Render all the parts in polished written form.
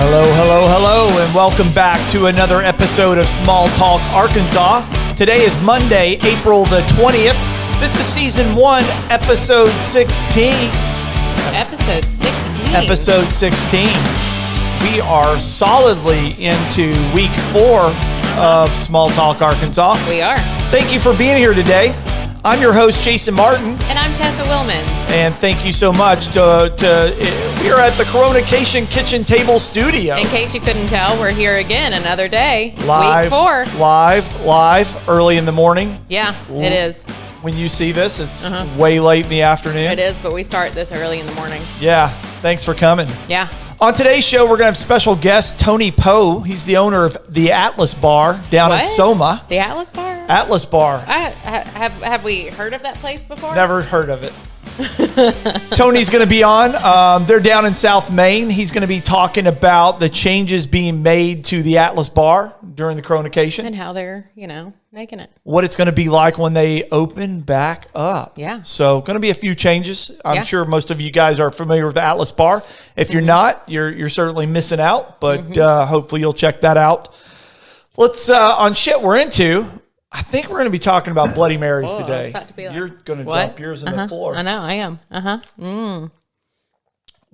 Hello, hello, hello, and welcome back to another episode of Small Talk Arkansas. Today is Monday, April the 20th. This is Season 1, Episode 16. Episode 16. Episode 16. We are solidly into Week 4 of Small Talk Arkansas. We are. Thank you for being here today. I'm your host, Jason Martin. And I'm Tessa Wilmans. And thank you so much. We are at the CoronaCation kitchen table studio. In case you couldn't tell, we're here again another day. Live, Week 4. Live, early in the morning. Yeah, it is. When you see this, it's way late in the afternoon. It is, but we start this early in the morning. Yeah, thanks for coming. Yeah. On today's show, we're going to have special guest Tony Poe. He's the owner of the Atlas Bar down in Soma. The Atlas Bar? Atlas Bar. Have we heard of that place before? Never heard of it. Tony's going to be on. They're down in South Maine. He's going to be talking about the changes being made to the Atlas Bar during the CoronaCation. And how they're, making it. What it's going to be like when they open back up. Yeah. So going to be a few changes. I'm sure most of you guys are familiar with the Atlas Bar. If you're not, you're certainly missing out, but hopefully you'll check that out. Let's, on shit we're into, I think we're going to be talking about Bloody Marys today. You're going to dump yours on the floor. I know, I am.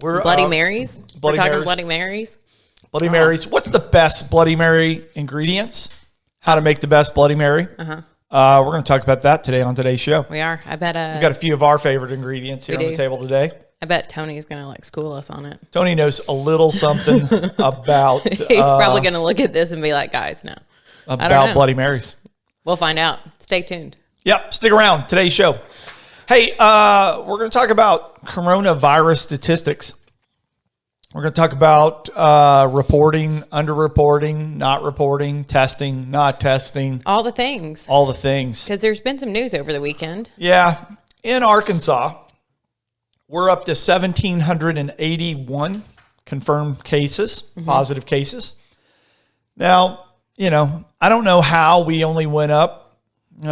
We're Bloody Marys? Bloody We're talking Marys. Bloody Marys? Bloody Marys. What's the best Bloody Mary ingredients? How to make the best Bloody Mary. We're going to talk about that today on today's show. We are. I bet. We've got a few of our favorite ingredients here on the table today. I bet Tony's going to school us on it. Tony knows a little something about. He's probably going to look at this and be like, guys, no. About Bloody Marys. We'll find out. Stay tuned. Yep. Stick around. Today's show. Hey, we're going to talk about coronavirus statistics. We're going to talk about reporting, underreporting, not reporting, testing, not testing. All the things. All the things. Because there's been some news over the weekend. Yeah. In Arkansas, we're up to 1,781 confirmed cases, positive cases. Now, I don't know how we only went up. We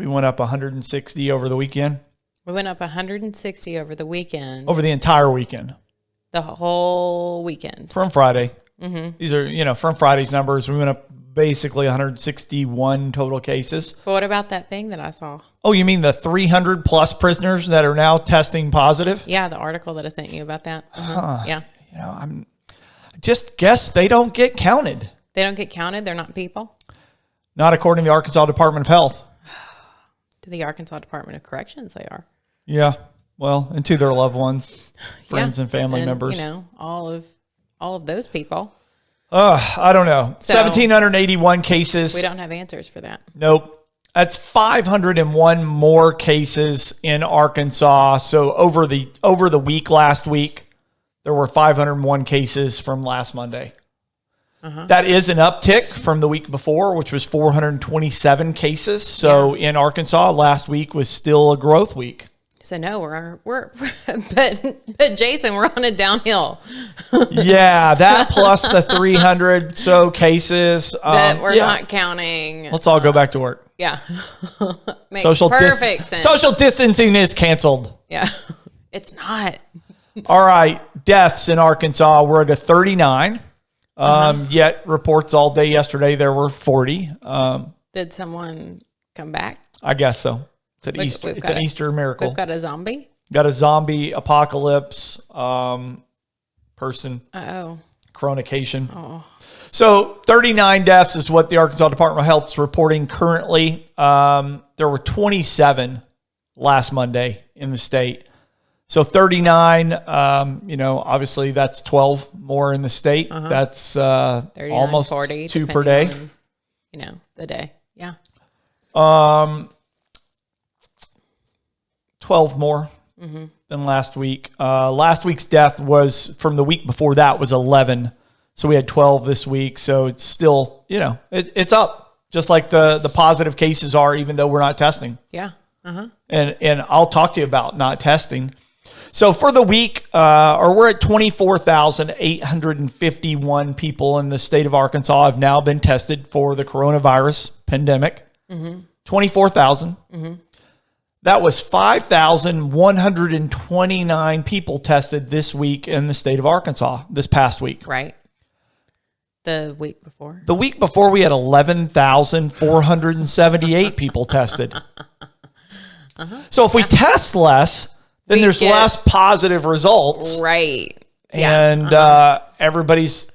went up 160 over the weekend. We went up 160 over the weekend. Over the entire weekend. The whole weekend. From Friday. These are, from Friday's numbers. We went up basically 161 total cases. But what about that thing that I saw? Oh, you mean the 300 plus prisoners that are now testing positive? Yeah, the article that I sent you about that. Yeah. I just guess they don't get counted. They don't get counted? They're not people? Not according to the Arkansas Department of Health. To the Arkansas Department of Corrections, they are. Yeah. Well, and to their loved ones, friends and family members. All of those people. I don't know. So, 1,781 cases. We don't have answers for that. Nope. That's 501 more cases in Arkansas. So over the week last week, there were 501 cases from last Monday. That is an uptick from the week before, which was 427 cases. So in Arkansas, last week was still a growth week. So no, but Jason, we're on a downhill. Yeah, that plus the 300 so cases that we're not counting. Let's all go back to work. Yeah, makes social perfect sense. Social distancing is canceled. Yeah, it's not. All right, deaths in Arkansas, we're at a 39. Yet reports all day yesterday there were 40. Did someone come back? I guess so. It's an Easter. It's an Easter miracle. We've got a zombie. Got a zombie apocalypse person. CoronaCation. Oh. So 39 deaths is what the Arkansas Department of Health is reporting currently. There were 27 last Monday in the state. So 39, obviously that's 12 more in the state. That's almost 40, 2 per day. On, the day. Yeah. 12 more than last week. Last week's death was from the week before that was 11. So we had 12 this week. So it's still, it's up just like the positive cases are, even though we're not testing. Yeah. And I'll talk to you about not testing. So for the week, we're at 24,851 people in the state of Arkansas have now been tested for the coronavirus pandemic. 24,000. That was 5,129 people tested this week in the state of Arkansas this past week. Right. The week before? The week before, we had 11,478 people tested. So if we test less, then there's less positive results. Right. And everybody's,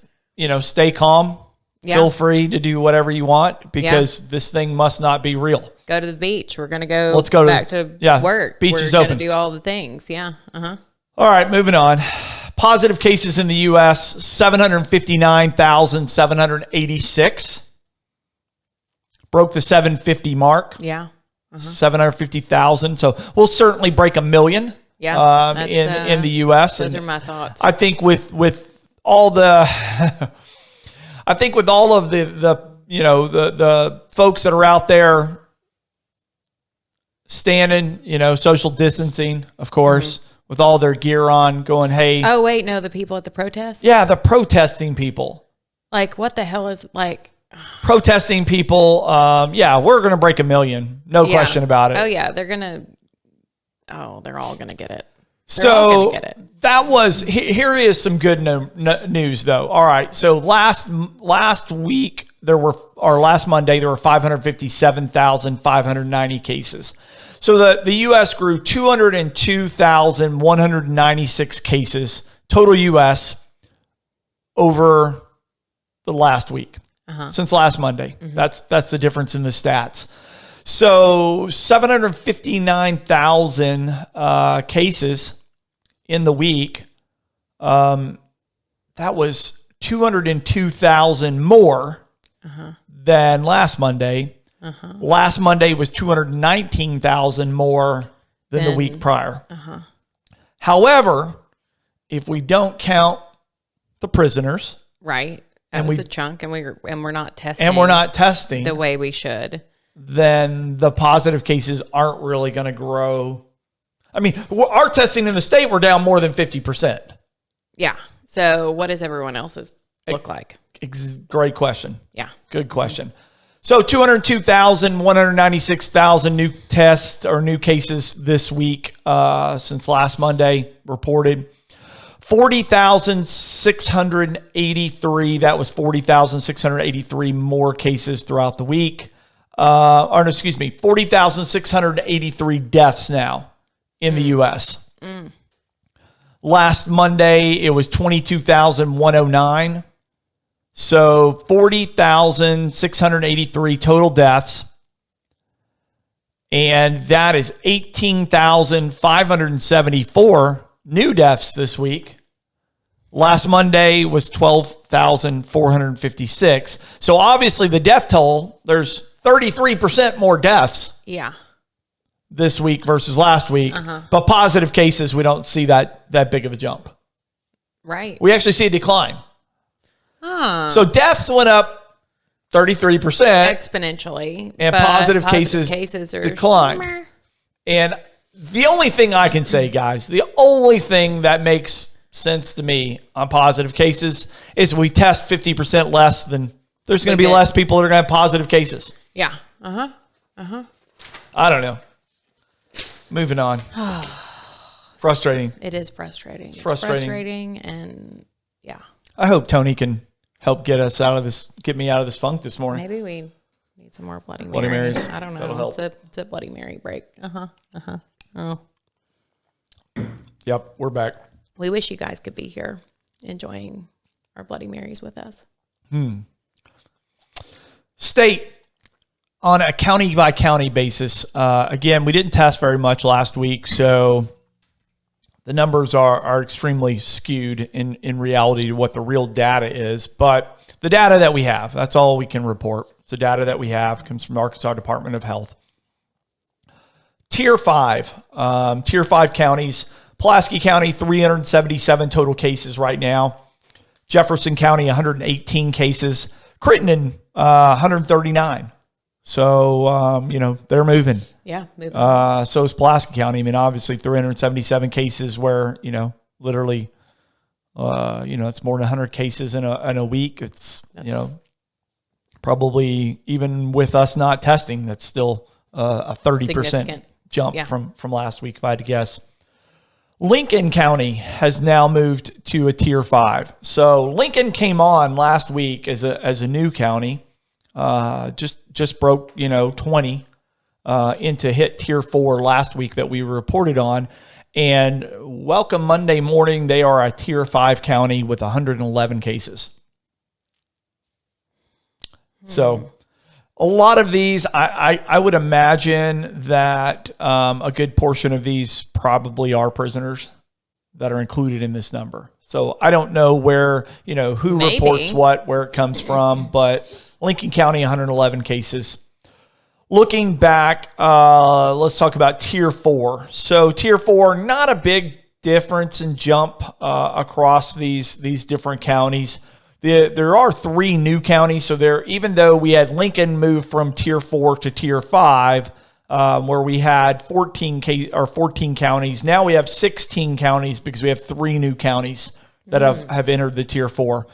stay calm. Yeah. Feel free to do whatever you want because this thing must not be real. Go to the beach. We're going to go back to work. Beach is open. We're going to do all the things. Yeah. All right, moving on. Positive cases in the U.S., 759,786. Broke the 750 mark. Yeah. 750,000. So we'll certainly break 1 million in the U.S. Those are my thoughts. I think with all the... I think with all of the folks that are out there standing, social distancing, of course, with all their gear on, going, hey. Oh, wait, no, the people at the protest? Yeah, the protesting people. Like, what the hell is, protesting people, we're going to break 1 million. No question about it. Oh, yeah, they're all going to get it. So that was, here is some good news though. All right. So last Monday, there were 557,590 cases. So the U.S. grew 202,196 cases, total U.S. over the last week, since last Monday. That's the difference in the stats. So 759,000 cases in the week. That was 202,000 more than last Monday. Last Monday was 219,000 more than the week prior. However, if we don't count the prisoners, right, that was a chunk, and we're not testing, the way we should, then the positive cases aren't really going to grow. I mean, our testing in the state, we're down more than 50%. Yeah. So what does everyone else's look like? Great question. Yeah. Good question. So 202,196,000 new tests or new cases this week since last Monday reported. 40,683. That was 40,683 more cases throughout the week. 40,683 deaths now in the U.S. Last Monday, it was 22,109. So 40,683 total deaths. And that is 18,574 new deaths this week. Last Monday was 12,456. So obviously the death toll, there's 33% more deaths. Yeah. This week versus last week. But positive cases, we don't see that big of a jump. Right. We actually see a decline. So deaths went up 33%. Exponentially. And positive cases declined. And the only thing I can say, guys, the only thing that makes sense to me on positive cases is we test 50% less than there's going to be less people that are going to have positive cases. Yeah. I don't know. Moving on. Frustrating. It is frustrating. It's frustrating. And yeah. I hope Tony can help get me out of this funk this morning. Maybe we need some more Bloody Marys. I don't know. That'll help. It's a Bloody Mary break. Oh. Yep, we're back. We wish you guys could be here enjoying our Bloody Marys with us. State, on a county by county basis, again, we didn't test very much last week, so the numbers are extremely skewed in reality to what the real data is. But the data that we have, that's all we can report. The data that we have comes from the Arkansas Department of Health. Tier 5 counties. Pulaski County, 377 total cases right now. Jefferson County, 118 cases. Crittenden, 139. So, they're moving. Yeah, moving. So is Pulaski County. I mean, obviously 377 cases where, literally, it's more than 100 cases in a week. That's probably even with us not testing, that's still a 30%. jump from last week, if I had to guess. Lincoln County has now moved to a Tier 5. So Lincoln came on last week as a new county, just broke 20 into hit Tier 4 last week that we reported on. And welcome Monday morning, they are a Tier 5 county with 111 cases. So a lot of these, I would imagine that a good portion of these probably are prisoners that are included in this number. So I don't know where, who reports what, where it comes from, but Lincoln County, 111 cases. Looking back, let's talk about Tier 4. So Tier 4, not a big difference in jump across these different counties. There are 3 new counties. So even though we had Lincoln move from Tier 4 to Tier 5, where we had 14 counties, now we have 16 counties because we have 3 new counties that have entered the Tier 4.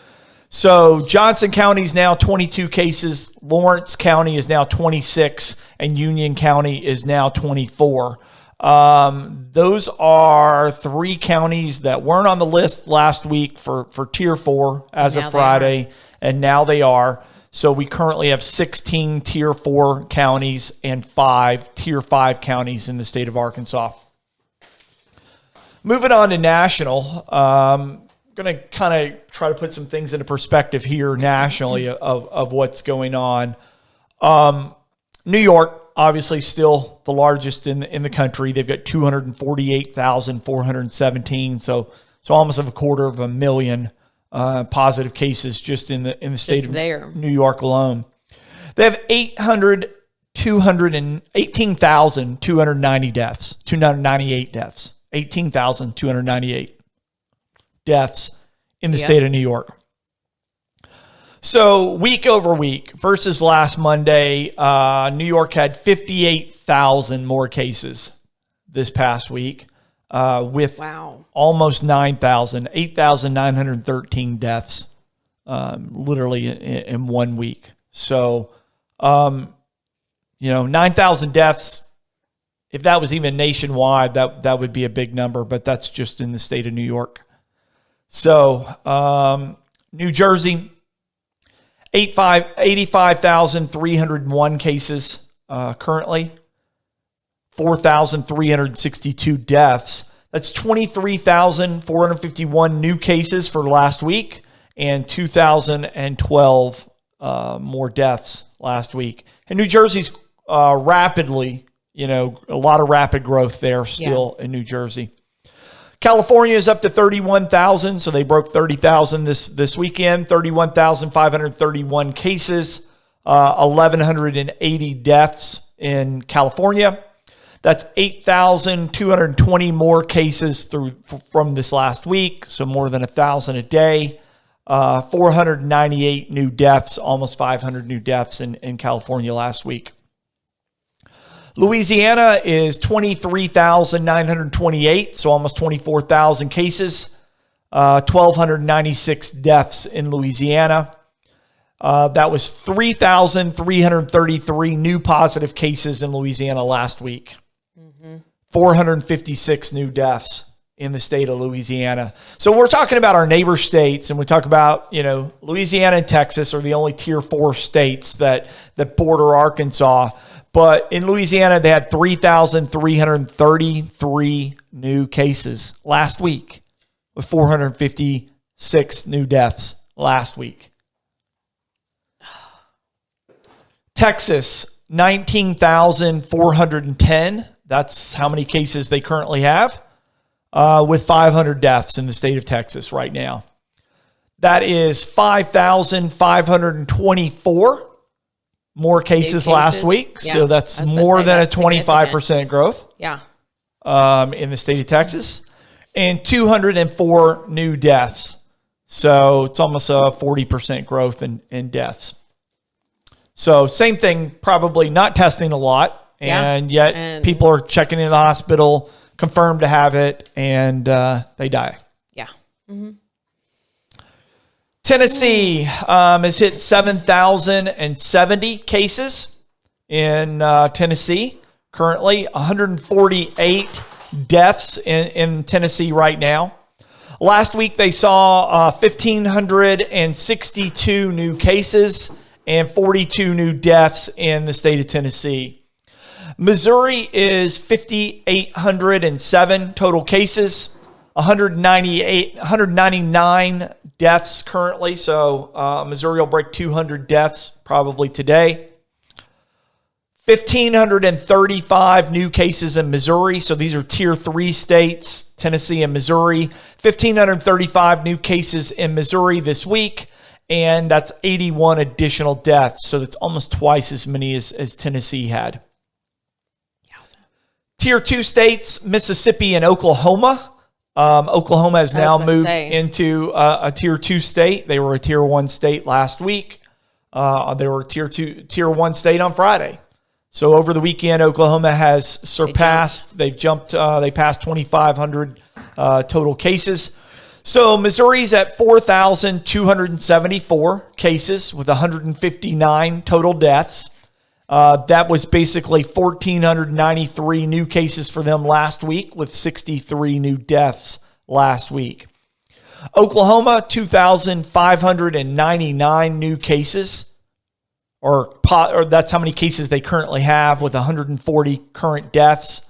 So Johnson County is now 22 cases, Lawrence County is now 26, and Union County is now 24. Those are 3 counties that weren't on the list last week for Tier 4 as of Friday, and now they are. So we currently have 16 Tier 4 counties and 5 Tier 5 counties in the state of Arkansas. Moving on to national, going to kind of try to put some things into perspective here nationally of what's going on. New York, obviously still the largest in the country. They've got 248,417. So almost a 250,000 positive cases just in the state of New York alone. They have 18,290 deaths, 298 deaths, 18,298 deaths in the state of New York. So week over week versus last Monday, New York had 58,000 more cases this past week with almost 9,000, 8,913 deaths literally in 1 week. So, 9,000 deaths, if that was even nationwide, that would be a big number, but that's just in the state of New York. So, New Jersey, 85,301 cases currently, 4,362 deaths. That's 23,451 new cases for last week and 2,012 more deaths last week. And New Jersey's rapidly, a lot of rapid growth there still in New Jersey. California is up to 31,000, so they broke 30,000 this weekend. 31,531 cases, 1,180 deaths in California. That's 8,220 more cases from this last week, so more than 1,000 a day. 498 new deaths, almost 500 new deaths in California last week. Louisiana is 23,928, so almost 24,000 cases, 1,296 deaths in Louisiana. That was 3,333 new positive cases in Louisiana last week. 456 new deaths in the state of Louisiana. So we're talking about our neighbor states, and we talk about, Louisiana and Texas are the only Tier 4 states that border Arkansas. But in Louisiana, they had 3,333 new cases last week with 456 new deaths last week. Texas, 19,410. That's how many cases they currently have, with 500 deaths in the state of Texas right now. That is 5,524 more cases last week. Yeah. So that's more than a 25% growth. Yeah. In the state of Texas. And 204 new deaths. So it's almost a 40% growth in deaths. So same thing, probably not testing a lot. And yet people are checking in the hospital, confirmed to have it, and they die. Yeah. Mm-hmm. Tennessee has hit 7,070 cases in Tennessee currently. 148 deaths in Tennessee right now. Last week, they saw 1,562 new cases and 42 new deaths in the state of Tennessee. Missouri is 5,807 total cases, 199 deaths currently. So Missouri will break 200 deaths probably today. 1,535 new cases in Missouri. So these are tier 3 states, Tennessee and Missouri. 1,535 new cases in Missouri this week. And that's 81 additional deaths. So that's almost twice as many as Tennessee had. Tier 2 states, Mississippi and Oklahoma. Oklahoma has now moved into a tier 2 state. They were a tier 1 state last week. They were a tier 1 state on Friday. So over the weekend, Oklahoma has surpassed. They passed 2,500 total cases. So Missouri's at 4,274 cases with 159 total deaths. That was basically 1,493 new cases for them last week with 63 new deaths last week. Oklahoma, 2,599 new cases. Or that's how many cases they currently have with 140 current deaths.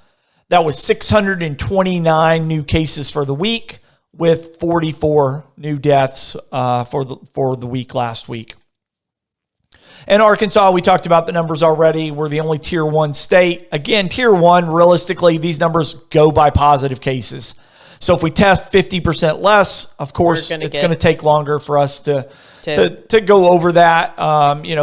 That was 629 new cases for the week with 44 new deaths for the week last week. In Arkansas, we talked about the numbers already. We're the only tier 1 state. Again, tier 1, realistically, these numbers go by positive cases. So if we test 50% less, of course, it's going to take longer for us to go over that.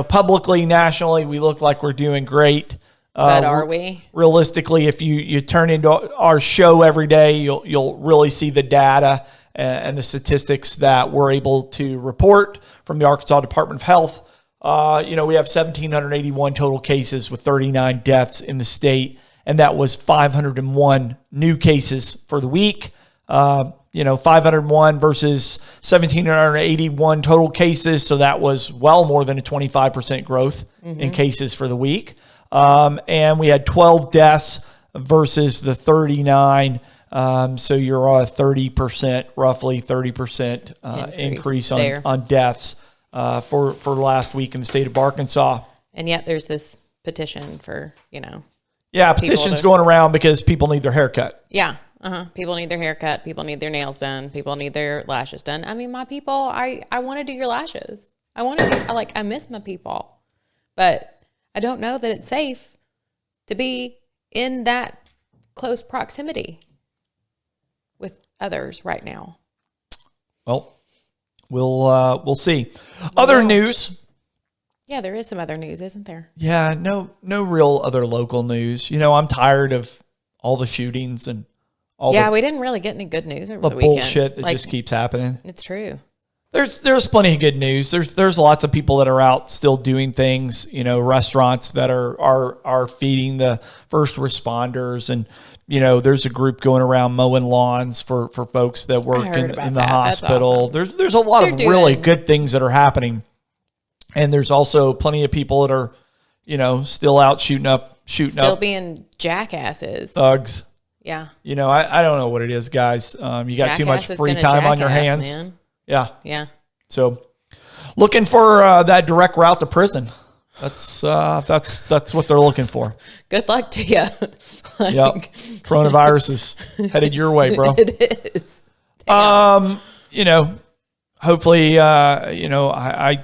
Publicly, nationally, we look like we're doing great. But are we? Realistically, if you turn into our show every day, you'll really see the data and the statistics that we're able to report from the Arkansas Department of Health. We have 1,781 total cases with 39 deaths in the state, and that was 501 new cases for the week. 501 versus 1,781 total cases. So that was well more than a 25% growth in cases for the week. And we had 12 deaths versus the 39. So you're a 30%, roughly 30% increase on deaths for last week in the state of Arkansas. And yet there's this petition for, Yeah, petitions going around because people need their haircut. Yeah. People need their haircut. People need their nails done. People need their lashes done. I mean, my people, I want to do your lashes. I miss my people. But I don't know that it's safe to be in that close proximity with others right now. Well, we'll see. Other news. Yeah, there is some other news, isn't there? Yeah, no real other local news. I'm tired of all the shootings and we didn't really get any good news over the weekend. Bullshit that just keeps happening. It's true. There's plenty of good news. There's lots of people that are out still doing things. Restaurants that are feeding the first responders, and there's a group going around mowing lawns for folks that work in the hospital. Awesome. There's a lot of really good things that are happening, and there's also plenty of people that are still out shooting being jackasses, thugs. Yeah. I don't know what it is, guys. You got too much free time on your hands. Man. Yeah. Yeah. So looking for that direct route to prison. That's what they're looking for. Good luck to you. Yep. Coronavirus is headed your way, bro. It is. Damn. Hopefully, I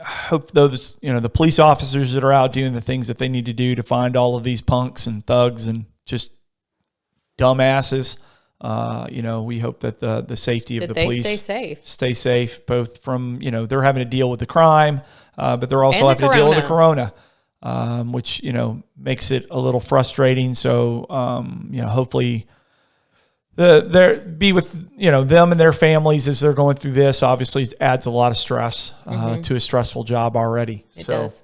hope those, the police officers that are out doing the things that they need to do to find all of these punks and thugs and just dumbasses. We hope that the safety of the police stay safe, both from, they're having to deal with the crime, but they're also having to deal with the corona, which, makes it a little frustrating. So, hopefully be with, them and their families as they're going through this. Obviously, it adds a lot of stress to a stressful job already. It does.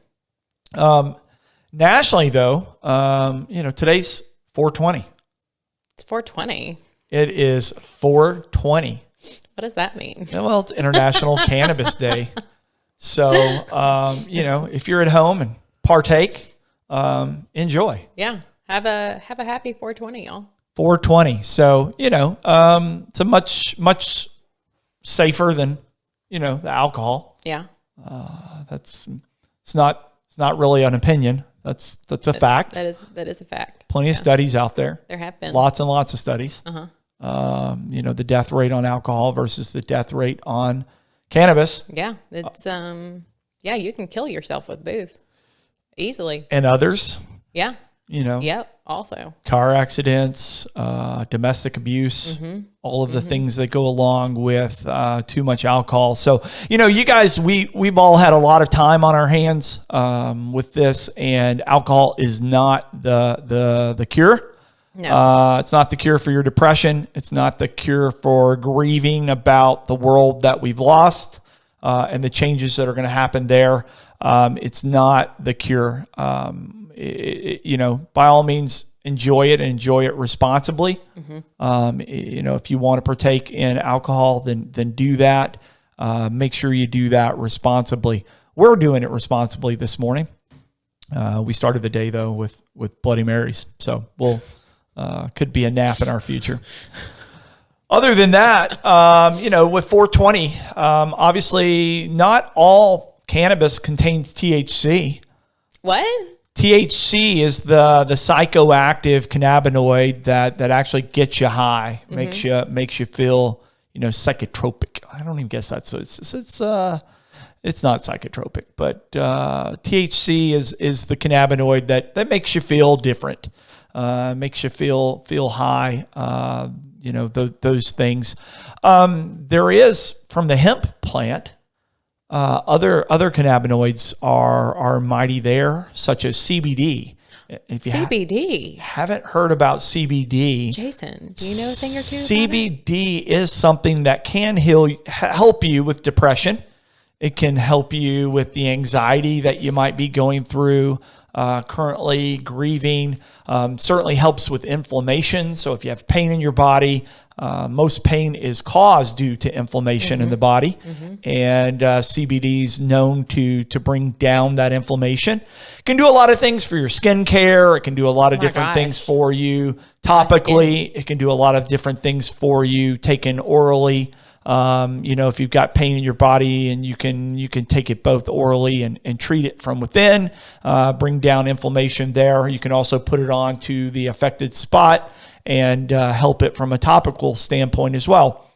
Nationally, though, today's 420. It's 420. It is 420. What does that mean? Well, it's International Cannabis Day. So, if you're at home and partake, enjoy. Yeah. Have a happy 420, y'all. 420. So, it's a much safer than, the alcohol. Yeah. It's not really an opinion. That's a fact. That is a fact. Plenty of studies out there. There have been lots and lots of studies. The death rate on alcohol versus the death rate on cannabis. Yeah. It's, you can kill yourself with booze easily. And others. Yeah. Yep. Also, car accidents, domestic abuse, all of the things that go along with too much alcohol. So, you guys, we've all had a lot of time on our hands with this, and alcohol is not the cure. No, it's not the cure for your depression. It's not the cure for grieving about the world that we've lost and the changes that are going to happen there. It's not the cure. By all means, enjoy it and enjoy it responsibly. If you want to partake in alcohol, then do that. Make sure you do that responsibly. We're doing it responsibly this morning. We started the day though with Bloody Marys, so we'll could be a nap in our future. Other than that, with 420, obviously not all cannabis contains THC. What? THC is the psychoactive cannabinoid that actually gets you high, makes you feel psychotropic. I don't even guess that's it's not psychotropic, but THC is the cannabinoid that makes you feel different, makes you feel high. Those things. There is from the hemp plant. Other cannabinoids are mighty there, such as CBD. If you CBD. Haven't heard about CBD, Jason, do you know a thing or two about it? CBD is something that can help you with depression. It can help you with the anxiety that you might be going through, currently grieving. Certainly helps with inflammation. So if you have pain in your body, most pain is caused due to inflammation in the body. And CBD is known to bring down that inflammation. It can do a lot of things for your skin care. It can do a lot of different things for you topically. It can do a lot of different things for you taken orally. If you've got pain in your body, and you can take it both orally and treat it from within, bring down inflammation there. You can also put it on to the affected spot and help it from a topical standpoint as well.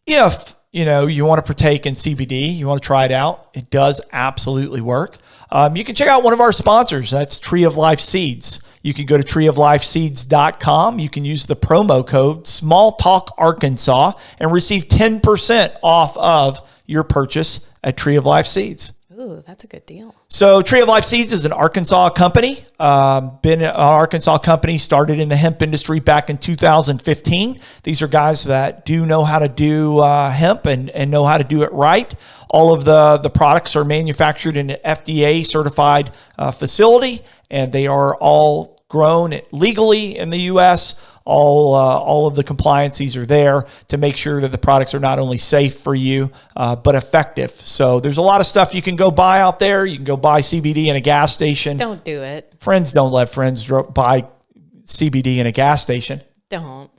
If you want to partake in CBD, you want to try it out, it does absolutely work. You can check out one of our sponsors. That's Tree of Life Seeds. You can go to treeoflifeseeds.com. You can use the promo code SmallTalkArkansas and receive 10% off of your purchase at Tree of Life Seeds. Ooh, that's a good deal. So Tree of Life Seeds is an Arkansas company. Been an Arkansas company, started in the hemp industry back in 2015. These are guys that do know how to do hemp and know how to do it right. All of the products are manufactured in an FDA certified facility, and they are all grown legally in the U.S. All of the compliances are there to make sure that the products are not only safe for you, but effective. So there's a lot of stuff you can go buy out there. You can go buy CBD in a gas station. Don't do it. Friends don't let friends buy CBD in a gas station. Don't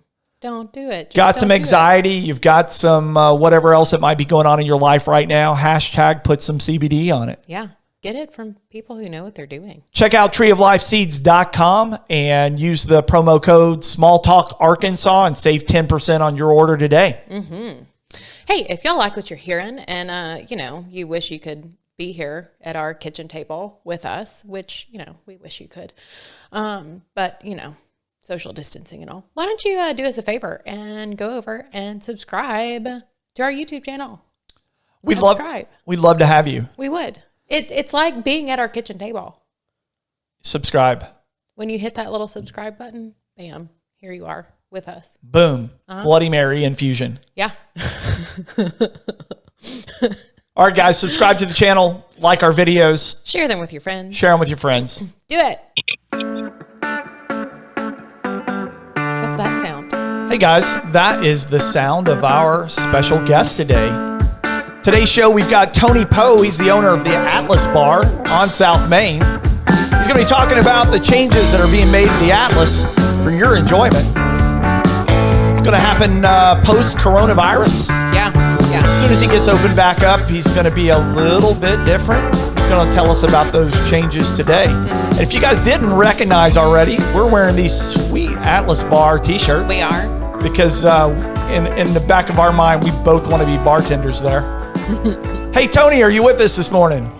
do it. Just got some anxiety. You've got some whatever else that might be going on in your life right now. # put some CBD on it. Yeah. Get it from people who know what they're doing. Check out treeoflifeseeds.com and use the promo code SmallTalkArkansas and save 10% on your order today. Hey, if y'all like what you're hearing and, you wish you could be here at our kitchen table with us, which, we wish you could. But, social distancing and all. Why don't you do us a favor and go over and subscribe to our YouTube channel? We'd love to have you. We would. It's like being at our kitchen table. Subscribe. When you hit that little subscribe button, bam, here you are with us. Boom. Bloody Mary infusion. Yeah. All right, guys, subscribe to the channel, like our videos. Share them with your friends. Do it. What's that sound? Hey, guys, that is the sound of our special guest today. Today's show, we've got Tony Poe. He's the owner of the Atlas Bar on South Main. He's going to be talking about the changes that are being made to the Atlas for your enjoyment. It's going to happen post-coronavirus. Yeah. As soon as he gets opened back up, he's going to be a little bit different. He's going to tell us about those changes today. And if you guys didn't recognize already, we're wearing these sweet Atlas Bar t-shirts. We are. Because in the back of our mind, we both want to be bartenders there. Hey, Tony, are you with us this morning?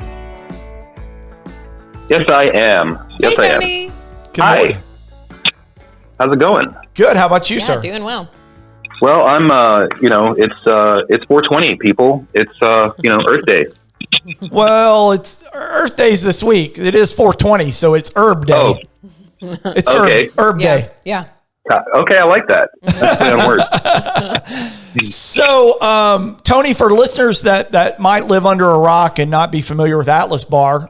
Yes, I am. Yes, Hey, I am. Tony. Good morning. Hi. How's it going? Good. How about you, Yeah, sir? doing well. Well, I'm, it's 420, people. It's, Earth Day. Well, it's Earth Day's this week. It is 420, so it's Herb Day. Oh. It's Okay. Herb Day. Yeah. Okay, I like that. That's play on words. So, Tony, for listeners that might live under a rock and not be familiar with Atlas Bar,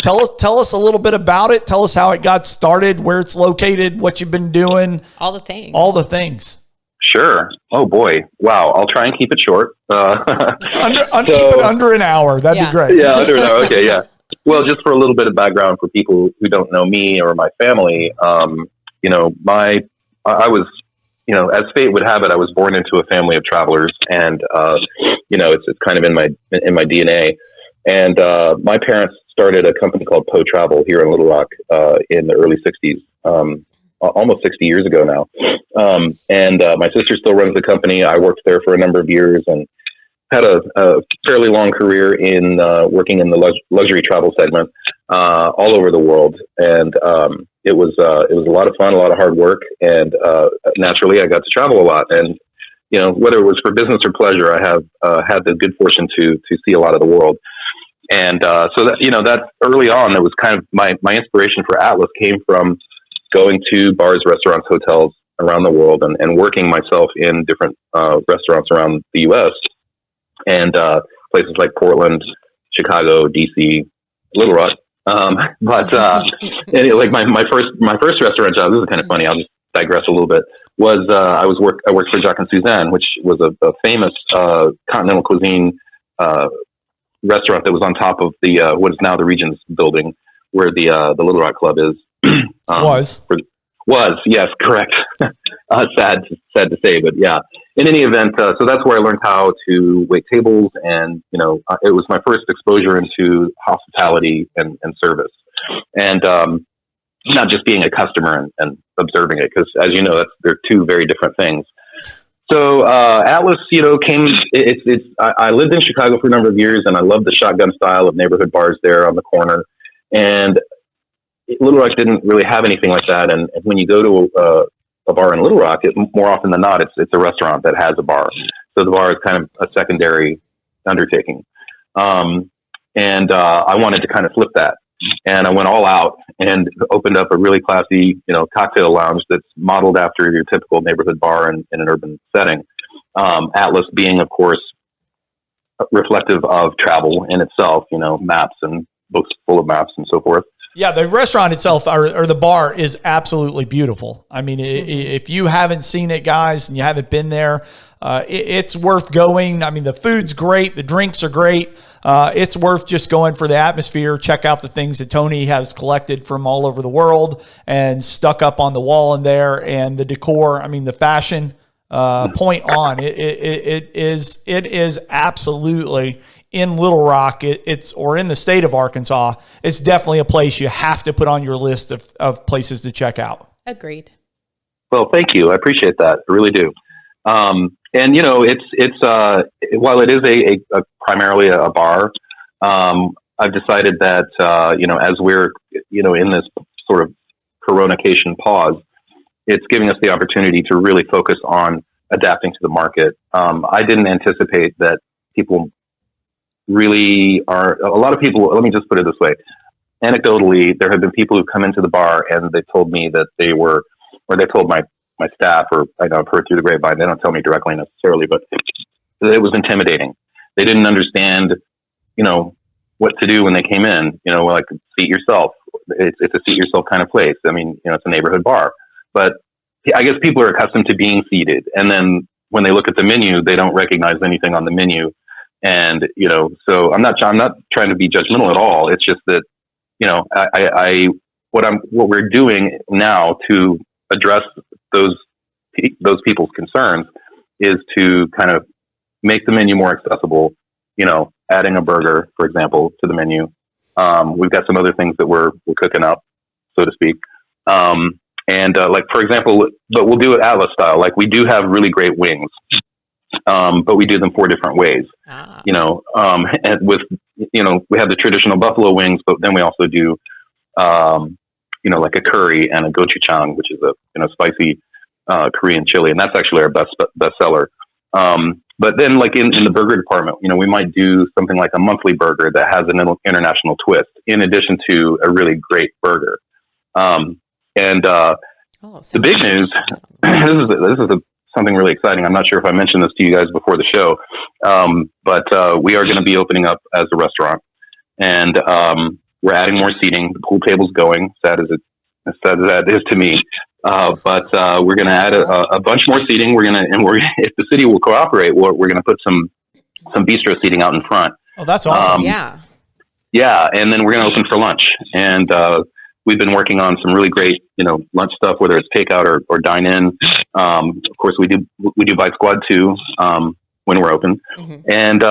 tell us a little bit about it. Tell us how it got started, where it's located, what you've been doing, All the things. Sure. Oh, boy. Wow. I'll try and keep it short. Keep it under an hour. That'd be great. Yeah, under an hour. Okay, yeah. Well, just for a little bit of background for people who don't know me or my family, I was, as fate would have it, I was born into a family of travelers, and it's kind of in my DNA. And my parents started a company called Poe Travel here in Little Rock in the early '60s, almost 60 years ago now. And my sister still runs the company. I worked there for a number of years and had a fairly long career in working in the luxury travel segment all over the world. And it was a lot of fun, a lot of hard work, and naturally I got to travel a lot. And whether it was for business or pleasure, I have had the good fortune to see a lot of the world. And so that early on, that was kind of my inspiration for Atlas came from going to bars, restaurants, hotels around the world, and working myself in different restaurants around the U.S. and places like Portland, Chicago, DC, Little Rock. But like my first restaurant job, this is kind of funny, I'll just digress a little bit, was I worked for Jacques and Suzanne, which was a famous continental cuisine restaurant that was on top of the what is now the Regents building, where the Little Rock Club is. Was, yes, correct. Sad to say, but yeah. In any event, so that's where I learned how to wait tables, and it was my first exposure into hospitality and service, and not just being a customer and observing it, because as you know, they're two very different things. So Atlas, came. I lived in Chicago for a number of years, and I loved the shotgun style of neighborhood bars there on the corner, and Little Rock didn't really have anything like that. And when you go to a bar in Little Rock, more often than not, it's a restaurant that has a bar. So the bar is kind of a secondary undertaking. And I wanted to kind of flip that. And I went all out and opened up a really classy, cocktail lounge that's modeled after your typical neighborhood bar in an urban setting. Atlas being, of course, reflective of travel in itself, maps and books full of maps and so forth. Yeah, the restaurant itself or the bar is absolutely beautiful. I mean, if you haven't seen it, guys, and you haven't been there, it's worth going. I mean, the food's great. The drinks are great. It's worth just going for the atmosphere. Check out the things that Tony has collected from all over the world and stuck up on the wall in there, and the decor. I mean, the fashion point on. It is absolutely in Little Rock. It's or in the state of Arkansas. It's definitely a place you have to put on your list of places to check out. Agreed. Well, thank you. I appreciate that. I really do. And it's while it is a primarily a bar, I've decided that as we're in this sort of CoronaCation pause, it's giving us the opportunity to really focus on adapting to the market. I didn't anticipate that people really are. A lot of people. Let me just put it this way. Anecdotally, there have been people who come into the bar and they told me that they were, or they told my staff, or I've heard through the grapevine. They don't tell me directly necessarily, but it was intimidating. They didn't understand, what to do when they came in. Like seat yourself. It's a seat yourself kind of place. I mean, it's a neighborhood bar, but I guess people are accustomed to being seated, and then when they look at the menu, they don't recognize anything on the menu. And so I'm not trying to be judgmental at all. It's just that what we're doing now to address those people's concerns is to kind of make the menu more accessible. Adding a burger, for example, to the menu. We've got some other things that we're cooking up, so to speak. Like, for example, but we'll do it Atlas style. Like, we do have really great wings, but we do them 4 different ways. And with, we have the traditional buffalo wings, but then we also do, like a curry and a gochujang, which is a spicy Korean chili, and that's actually our best seller. But then, like in the burger department, we might do something like a monthly burger that has an international twist, in addition to a really great burger. The big news, this is something really exciting. I'm not sure if I mentioned this to you guys before the show, but we are going to be opening up as a restaurant, and we're adding more seating. The pool table's going, sad as that is to me. But we're going to add a bunch more seating. If the city will cooperate, we're going to put some bistro seating out in front. Oh, that's awesome. Yeah. And then we're going to open for lunch. And we've been working on some really great, lunch stuff, whether it's takeout or dine in. Of course, we do Bite Squad too, when we're open. Mm-hmm. And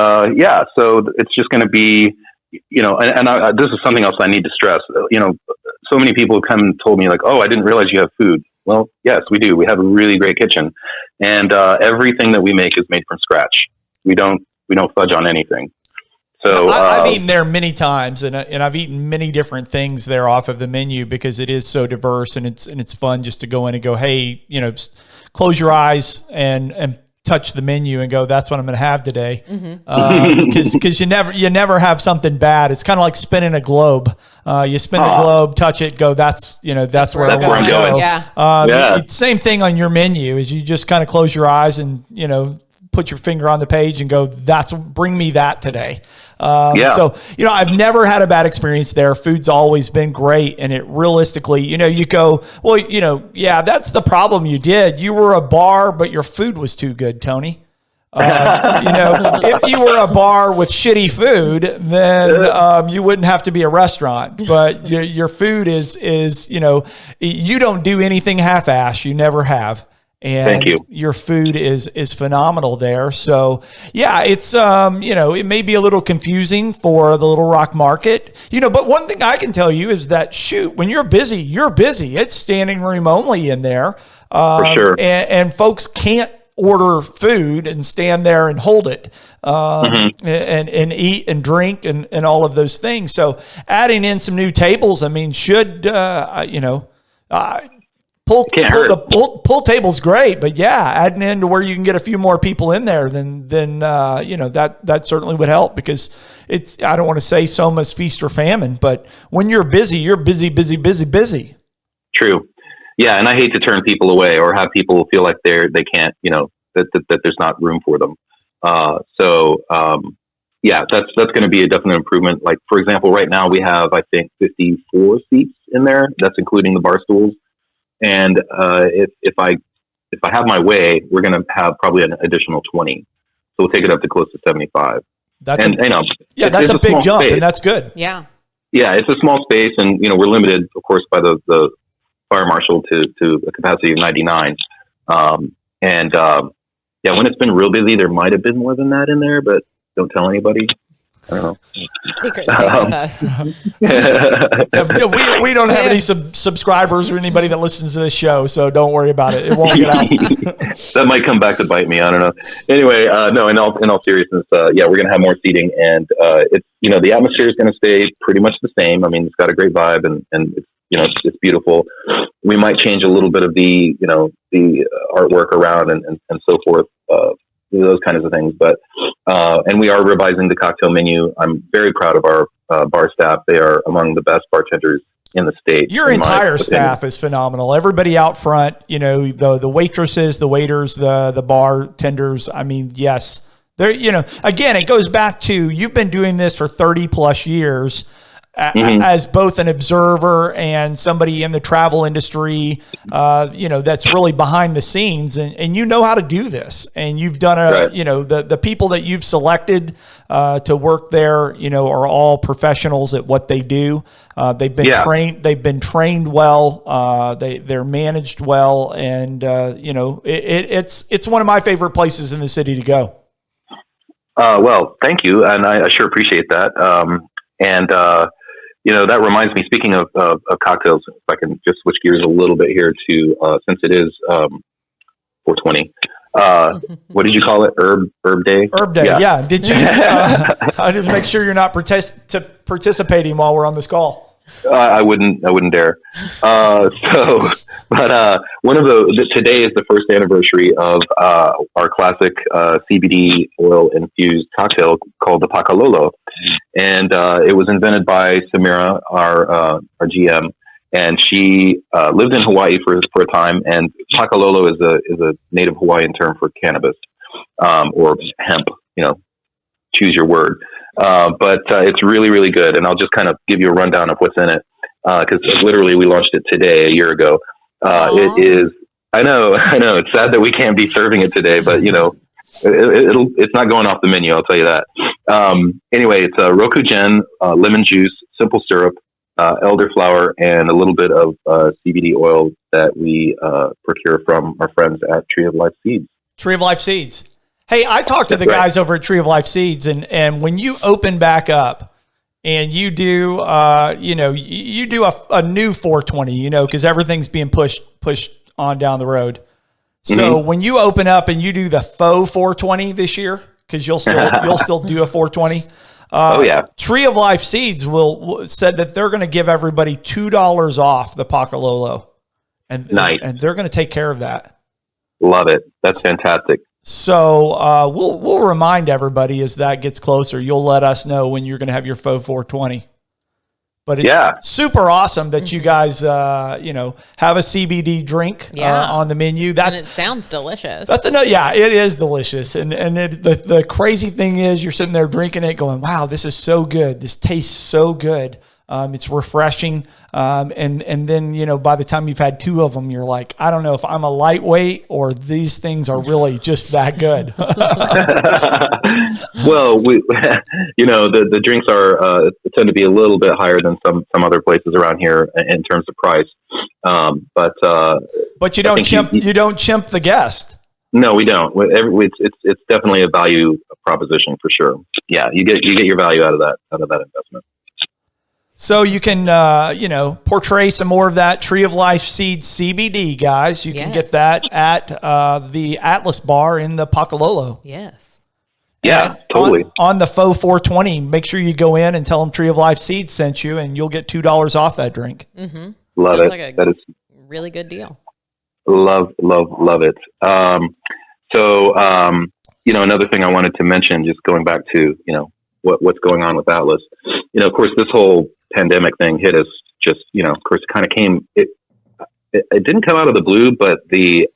so it's just going to be, this is something else I need to stress. So many people have come and told me, like, "Oh, I didn't realize you have food." Well, yes, we do. We have a really great kitchen, and everything that we make is made from scratch. We don't fudge on anything. So I've eaten there many times, and I've eaten many different things there off of the menu because it is so diverse, and it's fun just to go in and go, hey, close your eyes and touch the menu and go, that's what I'm going to have today. Because you never have something bad. It's kind of like spinning a globe. You spin the globe, touch it, go, that's where I want to go. Yeah. Same thing on your menu is you just kind of close your eyes and, put your finger on the page and go, bring me that today. So, I've never had a bad experience there. Food's always been great. And it realistically, you go, well, that's the problem you did. You were a bar, but your food was too good, Tony. If you were a bar with shitty food, then you wouldn't have to be a restaurant. But your food is you don't do anything half-ass. You never have. And thank you. Your food is phenomenal there. So it's it may be a little confusing for the Little Rock market, but one thing I can tell you is that when you're busy, you're busy. It's standing room only in there. For sure. And folks can't order food and stand there and hold it and eat and drink and all of those things. So adding in some new tables, should Pull table's great, but adding in to where you can get a few more people in there, then that certainly would help, because I don't want to say Soma's feast or famine, but when you're busy, you're busy. True. Yeah. And I hate to turn people away or have people feel like they can't, that there's not room for them. That's going to be a definite improvement. Like, for example, right now we have, I think, 54 seats in there. That's including the bar stools. And if I have my way, we're going to have probably an additional 20. So we'll take it up to close to 75. That's a big jump, space. And that's good. Yeah. Yeah, it's a small space, and we're limited, of course, by the fire marshal to a capacity of 99. When it's been real busy, there might have been more than that in there, but don't tell anybody. I don't know. Secret with us. We don't have any subscribers or anybody that listens to this show, so don't worry about it. It won't get out. That might come back to bite me. I don't know. Anyway, no. In all seriousness, we're going to have more seating, and it's the atmosphere is going to stay pretty much the same. It's got a great vibe, and it's beautiful. We might change a little bit of the artwork around and so forth. Those kinds of things, but and we are revising the cocktail menu. I'm very proud of our bar staff. They are among the best bartenders in the state. Your entire staff is phenomenal. Everybody out front, the waitresses, the waiters, the bartenders. Yes, they're again, it goes back to, you've been doing this for 30 plus years. as both an observer and somebody in the travel industry, that's really behind the scenes, and you know how to do this, and you've done the people that you've selected to work there, are all professionals at what they do. They've been trained well. They're managed well, and it's one of my favorite places in the city to go. Well, thank you, and I sure appreciate that. That reminds me, speaking of cocktails, if I can just switch gears a little bit here to, since it is 420, what did you call it? Herb Day? Herb Day, yeah. Did you, I just make sure you're not participating while we're on this call. I wouldn't dare. Today is the first anniversary of our classic CBD oil infused cocktail called the Pakalolo, and it was invented by Samira, our GM, and she lived in Hawaii for a time. And Pakalolo is a native Hawaiian term for cannabis or hemp. Choose your word. But it's really, really good. And I'll just kind of give you a rundown of what's in it. Because literally we launched it today, a year ago. It is, I know, it's sad that we can't be serving it today, but it's not going off the menu. I'll tell you that. Anyway, it's Rokugen, lemon juice, simple syrup, elderflower, and a little bit of CBD oil that we procure from our friends at Tree of Life Seeds. Tree of Life Seeds. Hey, I talked to the guys over at Tree of Life Seeds, and when you open back up and you do, you do a new 420, because everything's being pushed on down the road. So when you open up and you do the faux 420 this year, because you'll still do a 420. Tree of Life Seeds said that they're going to give everybody $2 off the Pakalolo, and they're going to take care of that. Love it. That's fantastic. So we'll remind everybody as that gets closer. You'll let us know when you're going to have your faux 420. But it's super awesome that you guys, have a CBD drink on the menu. And it sounds delicious. It is delicious. And the crazy thing is you're sitting there drinking it going, wow, this is so good. This tastes so good. It's refreshing. And then, by the time you've had two of them, you're like, I don't know if I'm a lightweight or these things are really just that good. Well, the drinks tend to be a little bit higher than some other places around here in terms of price. But you don't chimp the guest. No, we don't. It's definitely a value proposition for sure. Yeah. You get your value out of that investment. So you can, portray some more of that Tree of Life Seeds CBD, guys. You can get that at the Atlas Bar in the Pakalolo. Yes. Yeah, totally. On the faux 420, make sure you go in and tell them Tree of Life Seeds sent you, and you'll get $2 off that drink. Mm-hmm. Love Sounds it. Like that is really good deal. Love it. Another thing I wanted to mention, just going back to, what's going on with Atlas. Of course, this whole pandemic thing hit us just, of course, it kind of came, it didn't come out of the blue, but the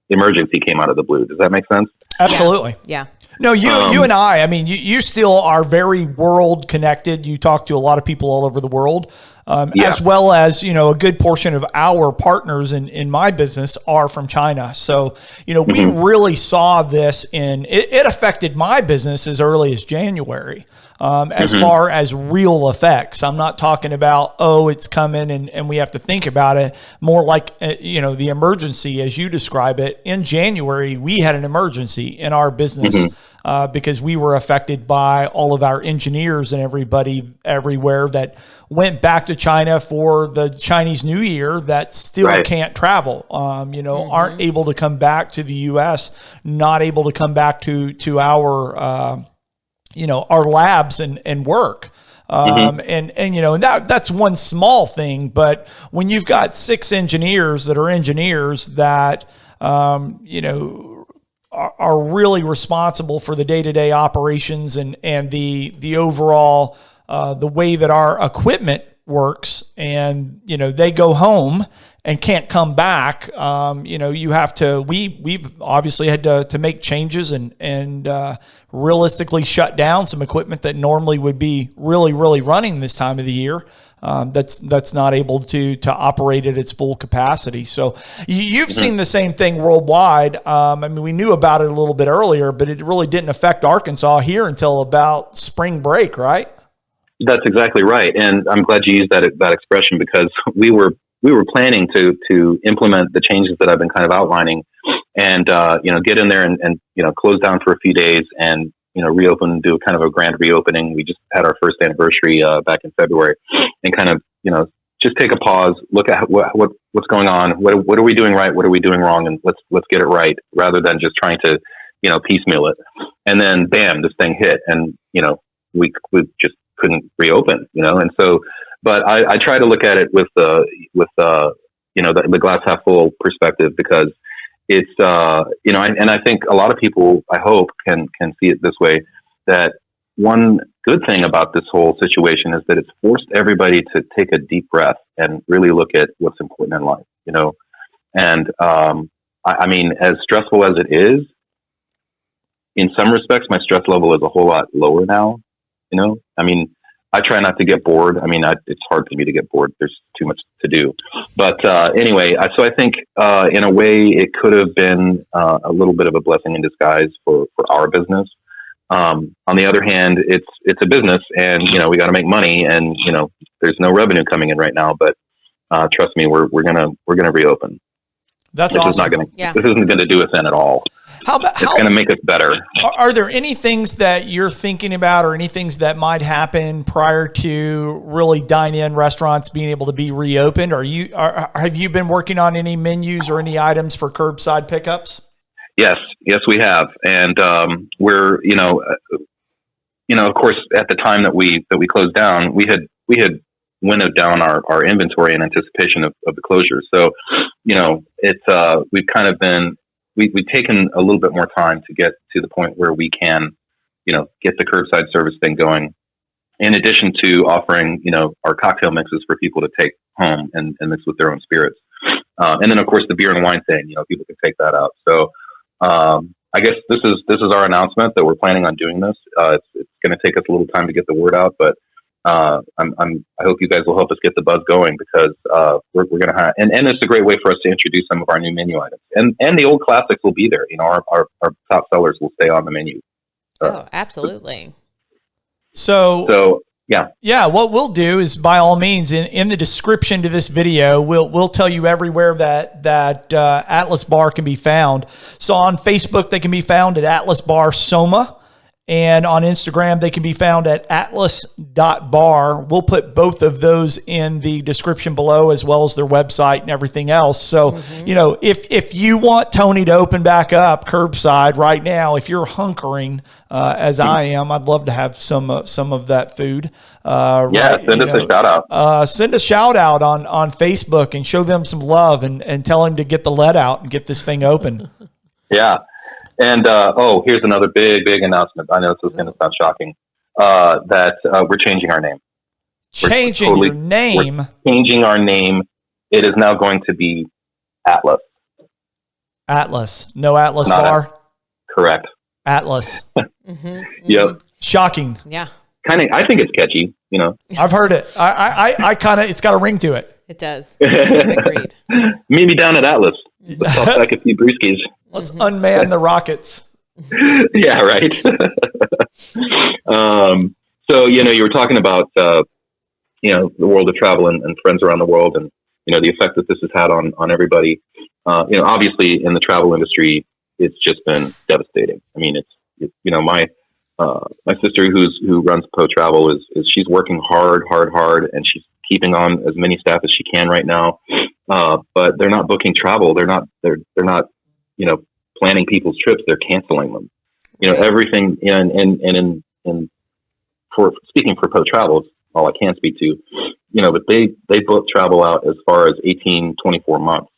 emergency came out of the blue. Does that make sense? Absolutely. Yeah. No, you and I mean, you still are very world connected. You talk to a lot of people all over the world, as well as, a good portion of our partners in my business are from China. So, we really saw this it affected my business as early as January. As far as real effects, I'm not talking about, it's coming and we have to think about it. More like, the emergency, as you describe it. In January, we had an emergency in our business because we were affected by all of our engineers and everybody everywhere that went back to China for the Chinese New Year that still can't travel, aren't able to come back to the U.S., not able to come back to our our labs and work. And that's one small thing, but when you've got 6 engineers that, are really responsible for the day-to-day operations and the overall, the way that our equipment works and, they go home and can't come back, you have to, we've obviously had to make changes and realistically shut down some equipment that normally would be really, really running this time of the year. That's not able to operate at its full capacity. So you've seen the same thing worldwide. We knew about it a little bit earlier, but it really didn't affect Arkansas here until about spring break, right? That's exactly right. And I'm glad you used that expression, because we were planning to implement the changes that I've been kind of outlining and, get in there and close down for a few days and, reopen, do kind of a grand reopening. We just had our first anniversary back in February, and kind of, just take a pause, look at what's going on. What are we doing right? What are we doing wrong? And let's get it right, rather than just trying to, piecemeal it. And then bam, this thing hit, and, we just couldn't reopen, and so, but I try to look at it with the glass half full perspective, because it's, and I think a lot of people, I hope, can see it this way, that one good thing about this whole situation is that it's forced everybody to take a deep breath and really look at what's important in life, and, as stressful as it is, in some respects, my stress level is a whole lot lower now. I try not to get bored. It's hard for me to get bored. There's too much to do. But anyway, so I think in a way it could have been a little bit of a blessing in disguise for our business. On the other hand, it's a business, and we got to make money, and there's no revenue coming in right now. But trust me, we're gonna reopen. That's awesome. This isn't gonna do us in at all. It's going to make us better. Are there any things that you're thinking about, or any things that might happen prior to really dine-in restaurants being able to be reopened? Have you been working on any menus or any items for curbside pickups? Yes, we have, and we're of course, at the time that we closed down, we had winnowed down our inventory in anticipation of the closure. So it's we've kind of been. We've taken a little bit more time to get to the point where we can, get the curbside service thing going. In addition to offering, our cocktail mixes for people to take home and mix with their own spirits. And then of course the beer and wine thing, people can take that out. So, I guess this is our announcement that we're planning on doing this. It's going to take us a little time to get the word out, but I hope you guys will help us get the buzz going, because we're going to have, and it's a great way for us to introduce some of our new menu items, and the old classics will be there. Our top sellers will stay on the menu. Absolutely. So yeah. What we'll do is, by all means, in the description to this video, we'll tell you everywhere that Atlas Bar can be found. So on Facebook, they can be found at Atlas Bar Soma. And on Instagram, they can be found at atlas.bar. We'll put both of those in the description below, as well as their website and everything else. So, if you want Tony to open back up curbside right now, if you're hunkering, as I am, I'd love to have some of that food. Send us a shout out. Send a shout out on Facebook and show them some love, and tell them to get the lead out and get this thing open. Yeah. And, here's another big announcement. I know this is going to sound shocking, that we're changing our name. Changing your name? We're changing our name. It is now going to be Atlas. Atlas. No Atlas Bar? Correct. Atlas. Yep. Shocking. Yeah. I think it's catchy, I've heard it. I kind of, it's got a ring to it. It does. Agreed. Meet me down at Atlas. Let's talk back a few brewskis. Let's unman the rockets. Yeah, right. So, you were talking about, the world of travel and friends around the world, and, the effect that this has had on everybody. Obviously in the travel industry, it's just been devastating. It's my sister who runs Po Travel is she's working hard, and she's keeping on as many staff as she can right now. But they're not booking travel. They're not planning people's trips. They're canceling them. Everything. And for speaking for Po Travel, it's all I can speak to. But they book travel out as far as 18, 24 months.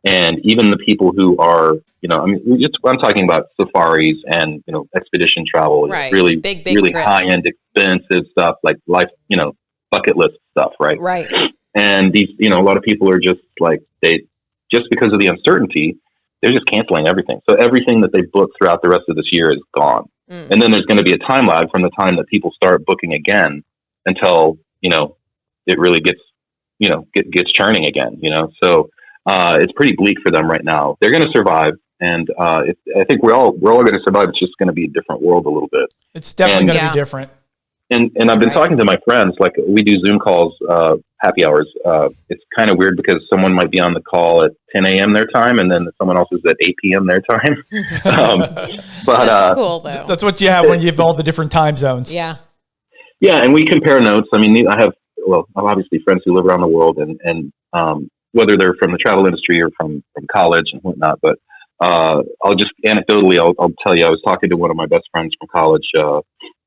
And even the people who are, I'm talking about safaris and, expedition travel, right. really, big really trips. high-end, expensive stuff like life, bucket list stuff, right? Right. And these, a lot of people are just like, just because of the uncertainty, they're just canceling everything. So everything that they booked throughout the rest of this year is gone. And then there's going to be a time lag from the time that people start booking again until, it really gets, gets churning again, So it's pretty bleak for them right now. They're going to survive. And I think we're all going to survive. It's just going to be a different world a little bit. It's definitely going to be different. And I've been talking to my friends, like we do Zoom calls, happy hours. It's kind of weird because someone might be on the call at 10 a.m. their time, and then someone else is at 8 p.m. their time. But that's cool, though. That's what you have when you have all the different time zones. Yeah. Yeah, and we compare notes. I mean, I have obviously friends who live around the world, and whether they're from the travel industry or from college and whatnot. But I'll just anecdotally, I'll tell you, I was talking to one of my best friends from college.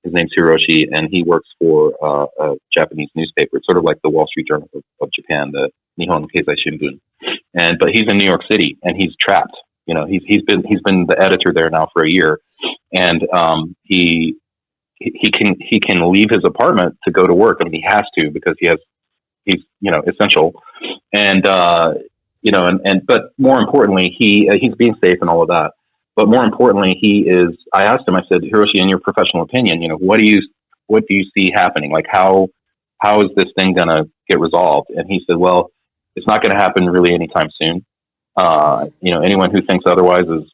His name's Hiroshi, and he works for a Japanese newspaper. It's sort of like the Wall Street Journal of Japan, the Nihon Keizai Shimbun. But he's in New York City, and he's trapped. He's been the editor there now for a year, and he can leave his apartment to go to work. I mean, he has to because he's essential, and but more importantly, he's being safe and all of that. But more importantly, I asked him, I said, Hiroshi, in your professional opinion, what do you see happening? Like, how is this thing going to get resolved? And he said, well, it's not going to happen really anytime soon. Anyone who thinks otherwise is,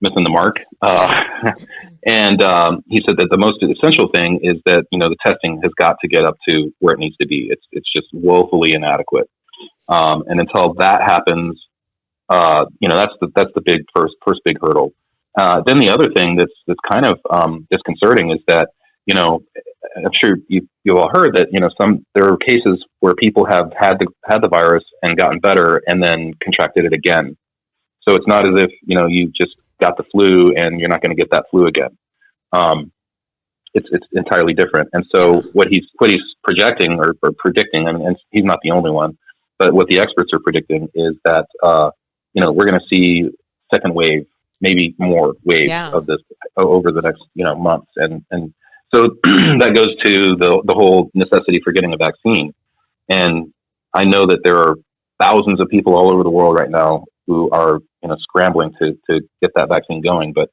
missing the mark. And he said that the most essential thing is that, the testing has got to get up to where it needs to be. It's just woefully inadequate. And until that happens, that's the big first big hurdle. Then the other thing that's kind of disconcerting is that, I'm sure you've all heard that, there are cases where people have had the virus and gotten better and then contracted it again. So it's not as if, you just got the flu and you're not going to get that flu again. It's entirely different. And so what he's projecting or predicting, and he's not the only one, but what the experts are predicting is that, we're going to see second wave, maybe more waves of this over the next, months. And so that goes to the whole necessity for getting a vaccine. And I know that there are thousands of people all over the world right now who are, scrambling to get that vaccine going. But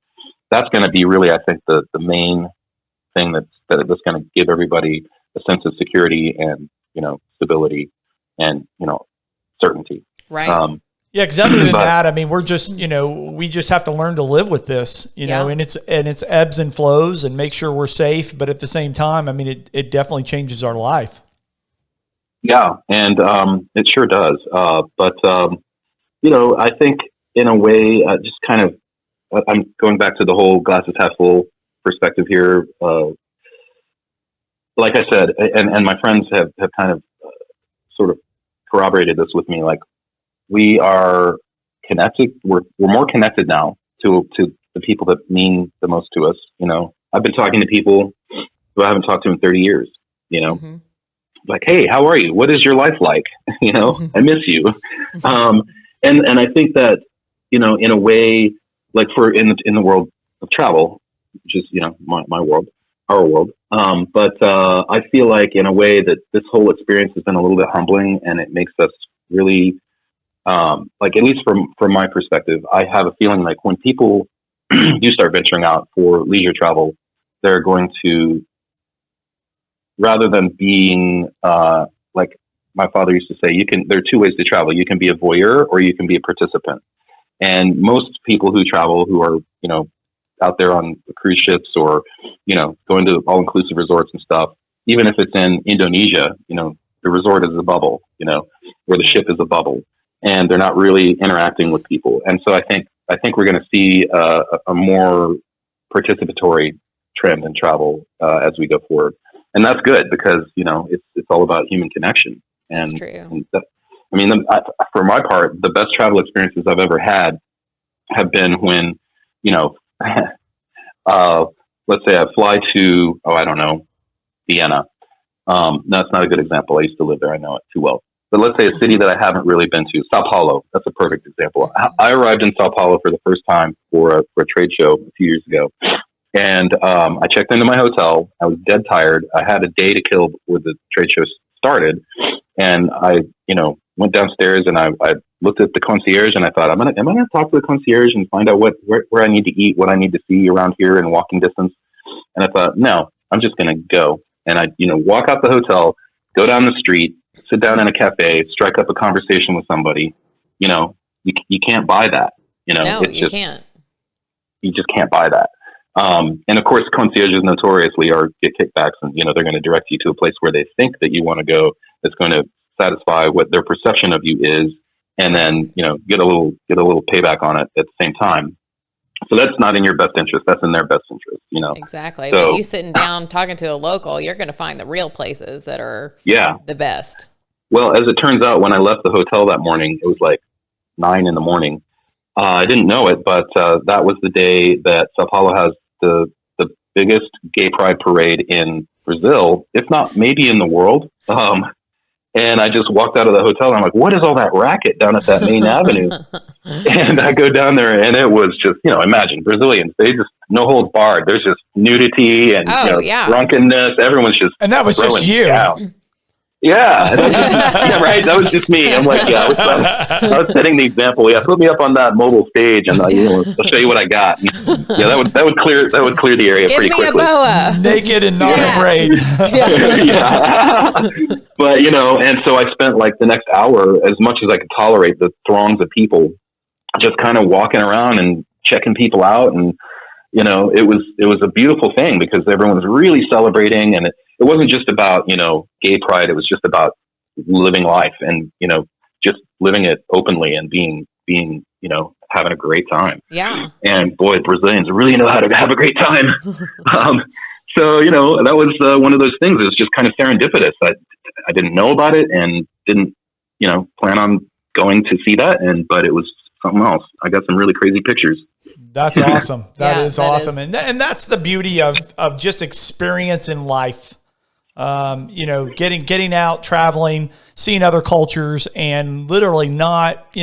that's going to be really, I think, the main thing that's going to give everybody a sense of security and, stability and, certainty. Right. Yeah, because other than that, I mean, we're just, we just have to learn to live with this, and it's ebbs and flows and make sure we're safe. But at the same time, I mean, it definitely changes our life. Yeah, and it sure does. But I think in a way, just kind of, I'm going back to the whole glasses half full perspective here. Like I said, and my friends have kind of sort of corroborated this with me, like, we are connected. We're more connected now to the people that mean the most to us. I've been talking to people who I haven't talked to in 30 years, like, hey, how are you? What is your life like? I miss you. And I think that, in a way, like in the world of travel, which is, my world, our world. But I feel like in a way that this whole experience has been a little bit humbling, and it makes us really, like, at least from my perspective, I have a feeling like when people do start venturing out for leisure travel, they're going to, rather than being, like my father used to say, there are two ways to travel. You can be a voyeur or you can be a participant. And most people who travel, who are, out there on cruise ships or, going to all-inclusive resorts and stuff, even if it's in Indonesia, the resort is a bubble, where the ship is a bubble, and they're not really interacting with people. And so I think we're going to see a more participatory trend in travel as we go forward. And that's good because, it's all about human connection. And, that's true. For my part, the best travel experiences I've ever had have been when, let's say I fly to, Vienna. That's not a good example. I used to live there. I know it too well. But let's say a city that I haven't really been to, Sao Paulo. That's a perfect example. I arrived in Sao Paulo for the first time for a trade show a few years ago. And I checked into my hotel. I was dead tired. I had a day to kill before the trade show started. And I, went downstairs and I looked at the concierge and I thought, am I going to talk to the concierge and find out where I need to eat, what I need to see around here in walking distance? And I thought, no, I'm just going to go. And I, walk out the hotel, go down the street, sit down in a cafe, strike up a conversation with somebody. You can't buy that. No, you can't. You just can't buy that. And of course, concierges notoriously get kickbacks, and they're going to direct you to a place where they think that you want to go. That's going to satisfy what their perception of you is, and then get a little payback on it at the same time. So that's not in your best interest. That's in their best interest. Exactly. So, but you sitting down talking to a local, you're going to find the real places that are the best. Well, as it turns out, when I left the hotel that morning, it was like 9 a.m. I didn't know it, but that was the day that Sao Paulo has the biggest gay pride parade in Brazil, if not maybe in the world. And I just walked out of the hotel and I'm like, what is all that racket down at that main avenue? And I go down there and it was just, imagine Brazilians, they just no holds barred. There's just nudity and drunkenness. Everyone's just, and that was just you. Down. Yeah. Yeah, right. That was just me. I'm like, I was setting the example. Yeah, put me up on that mobile stage, and I'll show you what I got. Yeah, that would clear the area pretty quickly. Give me a boa. Naked and not afraid. Yeah. But and so I spent like the next hour, as much as I could tolerate the throngs of people, just kind of walking around and checking people out, and it was a beautiful thing because everyone was really celebrating, and it wasn't just about, gay pride. It was just about living life and, just living it openly and being, having a great time. Yeah. And boy, Brazilians really know how to have a great time. So, that was one of those things. It was just kind of serendipitous. I didn't know about it and didn't, plan on going to see that. But it was something else. I got some really crazy pictures. That's awesome. That is awesome. And that's the beauty of just experience in life. Getting out, traveling, seeing other cultures, and literally not,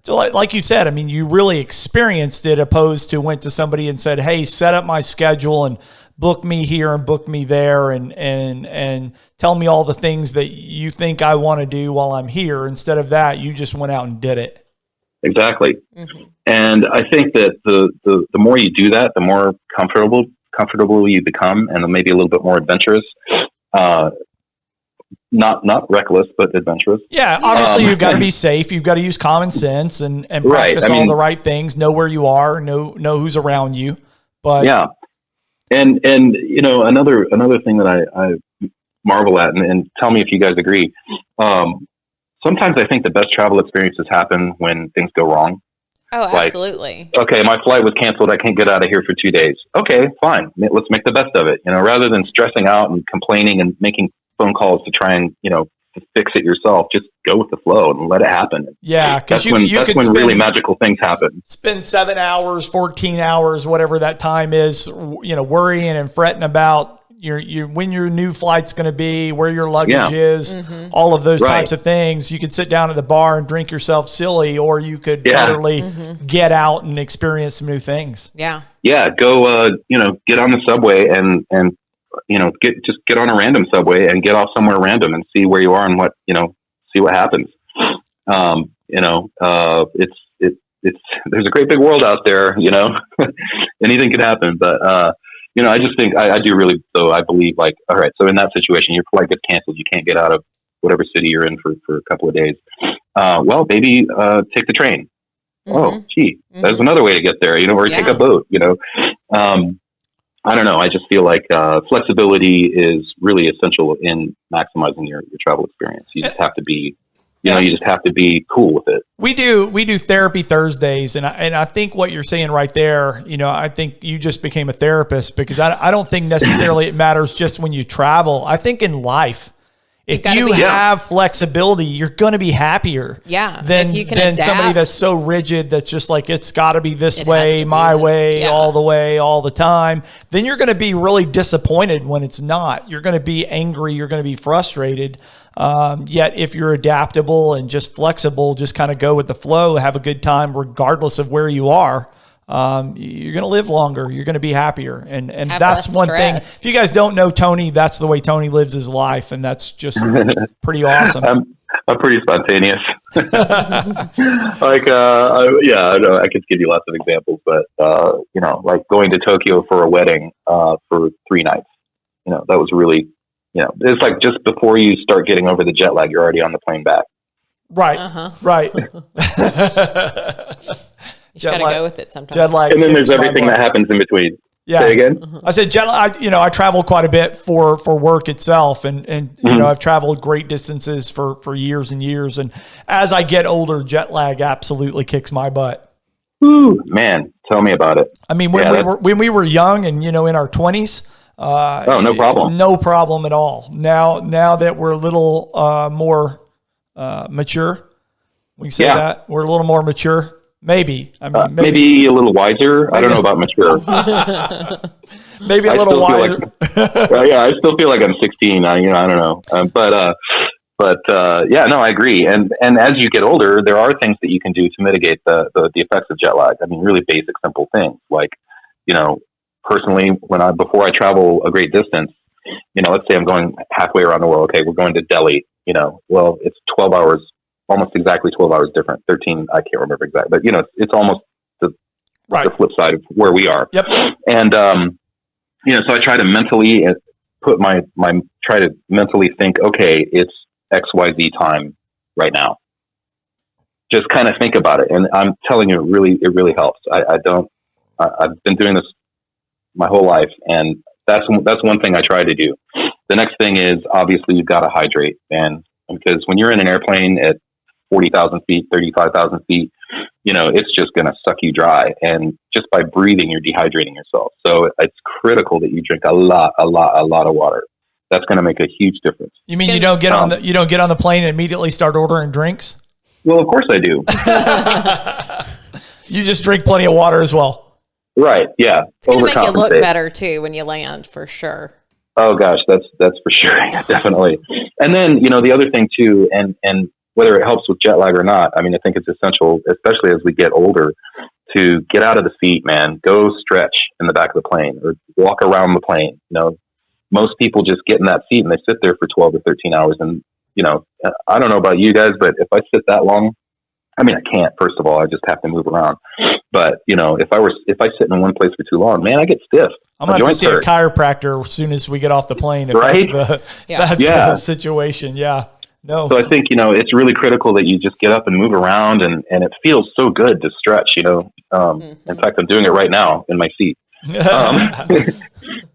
like you said, I mean, you really experienced it opposed to went to somebody and said, hey, set up my schedule and book me here and book me there and tell me all the things that you think I want to do while I'm here. Instead of that, you just went out and did it. Exactly. Mm-hmm. And I think that the more you do that, the more comfortable you become, and maybe a little bit more adventurous. Not reckless, but adventurous. Yeah, obviously you've got to be safe. You've got to use common sense and practice all the right things. Know where you are. Know who's around you. But yeah, and another thing that I marvel at, and tell me if you guys agree. Sometimes I think the best travel experiences happen when things go wrong. Oh, absolutely. Okay, my flight was canceled. I can't get out of here for 2 days. Okay, fine. Let's make the best of it. Rather than stressing out and complaining and making phone calls to try and, fix it yourself, just go with the flow and let it happen. Yeah, because that's when really magical things happen. Spend 7 hours, 14 hours, whatever that time is, worrying and fretting about when your new flight's going to be, where your luggage is, all of those types of things. You could sit down at the bar and drink yourself silly, or you could literally get out and experience some new things. Yeah. Yeah. Go, get on the subway and get on a random subway and get off somewhere random and see where you are and see what happens. It's there's a great big world out there, anything could happen, but, I just think I do really, though, I believe all right, so in that situation, your flight gets canceled. You can't get out of whatever city you're in for a couple of days. Well, maybe take the train. Mm-hmm. Oh, gee, there's another way to get there, or take a boat, I don't know. I just feel like flexibility is really essential in maximizing your travel experience. You just have to be you just have to be cool with it. We do therapy Thursdays, and I think what you're saying right there, I think you just became a therapist, because I don't think necessarily it matters just when you travel. I think in life, if you have flexibility, you're going to be happier. Yeah. Than somebody that's so rigid that's just like, it's got to be this way, my way, all the way, all the time. Then you're going to be really disappointed when it's not. You're going to be angry. You're going to be frustrated. Yet if you're adaptable and just flexible, just kind of go with the flow, have a good time regardless of where you are, you're going to live longer. You're going to be happier. And Have that's less one thing. stress. If you guys don't know Tony, that's the way Tony lives his life. And that's just pretty awesome. I'm pretty spontaneous. Like, I know I could give you lots of examples, but, like going to Tokyo for a wedding, for 3 nights, that was really, it's like just before you start getting over the jet lag, you're already on the plane back. Right. Right. You just gotta go with it sometimes. Jet lag. And then there's everything that happens in between. Yeah. Say again? I said jet lag. I travel quite a bit for work itself, and I've traveled great distances for years and years. And as I get older, jet lag absolutely kicks my butt. Ooh, man, tell me about it. I mean, when we were young and in our 20s. No problem. No problem at all. Now that we're a little more mature, we can say that we're a little more mature. Maybe. I mean, maybe a little wiser. I don't know about mature. Maybe a little wiser. I still feel like I'm 16. I don't know. I agree. And as you get older, there are things that you can do to mitigate the effects of jet lag. I mean, really basic, simple things like, personally, before I travel a great distance, let's say I'm going halfway around the world. Okay, we're going to Delhi. Well, it's 12 hours. Almost exactly 12 hours different. 13, I can't remember exactly, but it's almost the flip side of where we are. Yep. And so I try to mentally try to mentally think, okay, it's XYZ time right now. Just kind of think about it, and I'm telling you, it really helps. I've been doing this my whole life, and that's one thing I try to do. The next thing is obviously you've got to hydrate, and because when you're in an airplane at 40,000 feet, 35,000 feet, it's just going to suck you dry. And just by breathing, you're dehydrating yourself. So it's critical that you drink a lot of water. That's going to make a huge difference. You mean you don't get on the plane and immediately start ordering drinks? Well, of course I do. You just drink plenty of water as well. Right. Yeah. It's going to make you look better too when you land, for sure. Oh gosh, that's for sure. Definitely. And then, the other thing too, and whether it helps with jet lag or not, I mean, I think it's essential, especially as we get older, to get out of the seat, man. Go stretch in the back of the plane or walk around the plane. Most people just get in that seat and they sit there for 12 or 13 hours. And, I don't know about you guys, but if I sit that long, I mean, I can't, first of all, I just have to move around. But, if I sit in one place for too long, man, I get stiff. I'm going to have to see a chiropractor as soon as we get off the plane. If that's the situation. Yeah. No. So I think, it's really critical that you just get up and move around, and it feels so good to stretch, In fact, I'm doing it right now in my seat.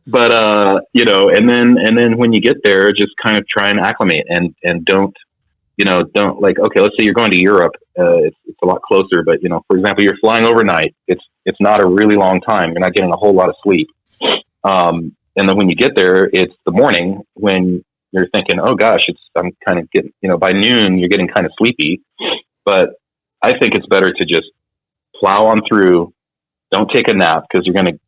But, and then when you get there, just kind of try and acclimate and don't like, okay, let's say you're going to Europe. It's a lot closer, but, for example, you're flying overnight. It's not a really long time. You're not getting a whole lot of sleep. And then when you get there, it's the morning when you're thinking, oh gosh, I'm kind of getting, by noon, you're getting kind of sleepy. But I think it's better to just plow on through. Don't take a nap because you're going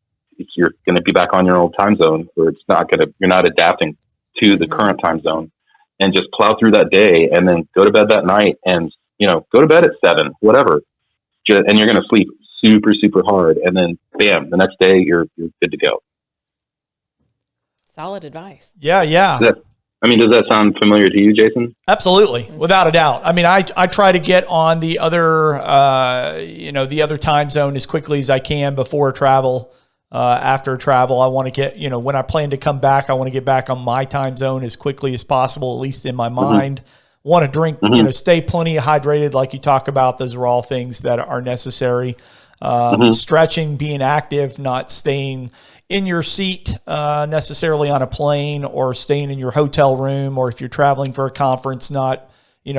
to be back on your old time zone, or you're not adapting to the current time zone, and just plow through that day and then go to bed that night and, go to bed at 7, whatever. And you're going to sleep super, super hard. And then bam, the next day you're good to go. Solid advice. Yeah. Does that sound familiar to you, Jason? Absolutely, without a doubt. I mean, I try to get on the other, the other time zone as quickly as I can before travel. After travel, I want to get, when I plan to come back, I want to get back on my time zone as quickly as possible, at least in my mind. Want to drink, stay plenty hydrated, like you talk about. Those are all things that are necessary. Stretching, being active, not staying in your seat necessarily on a plane, or staying in your hotel room, or if you're traveling for a conference, not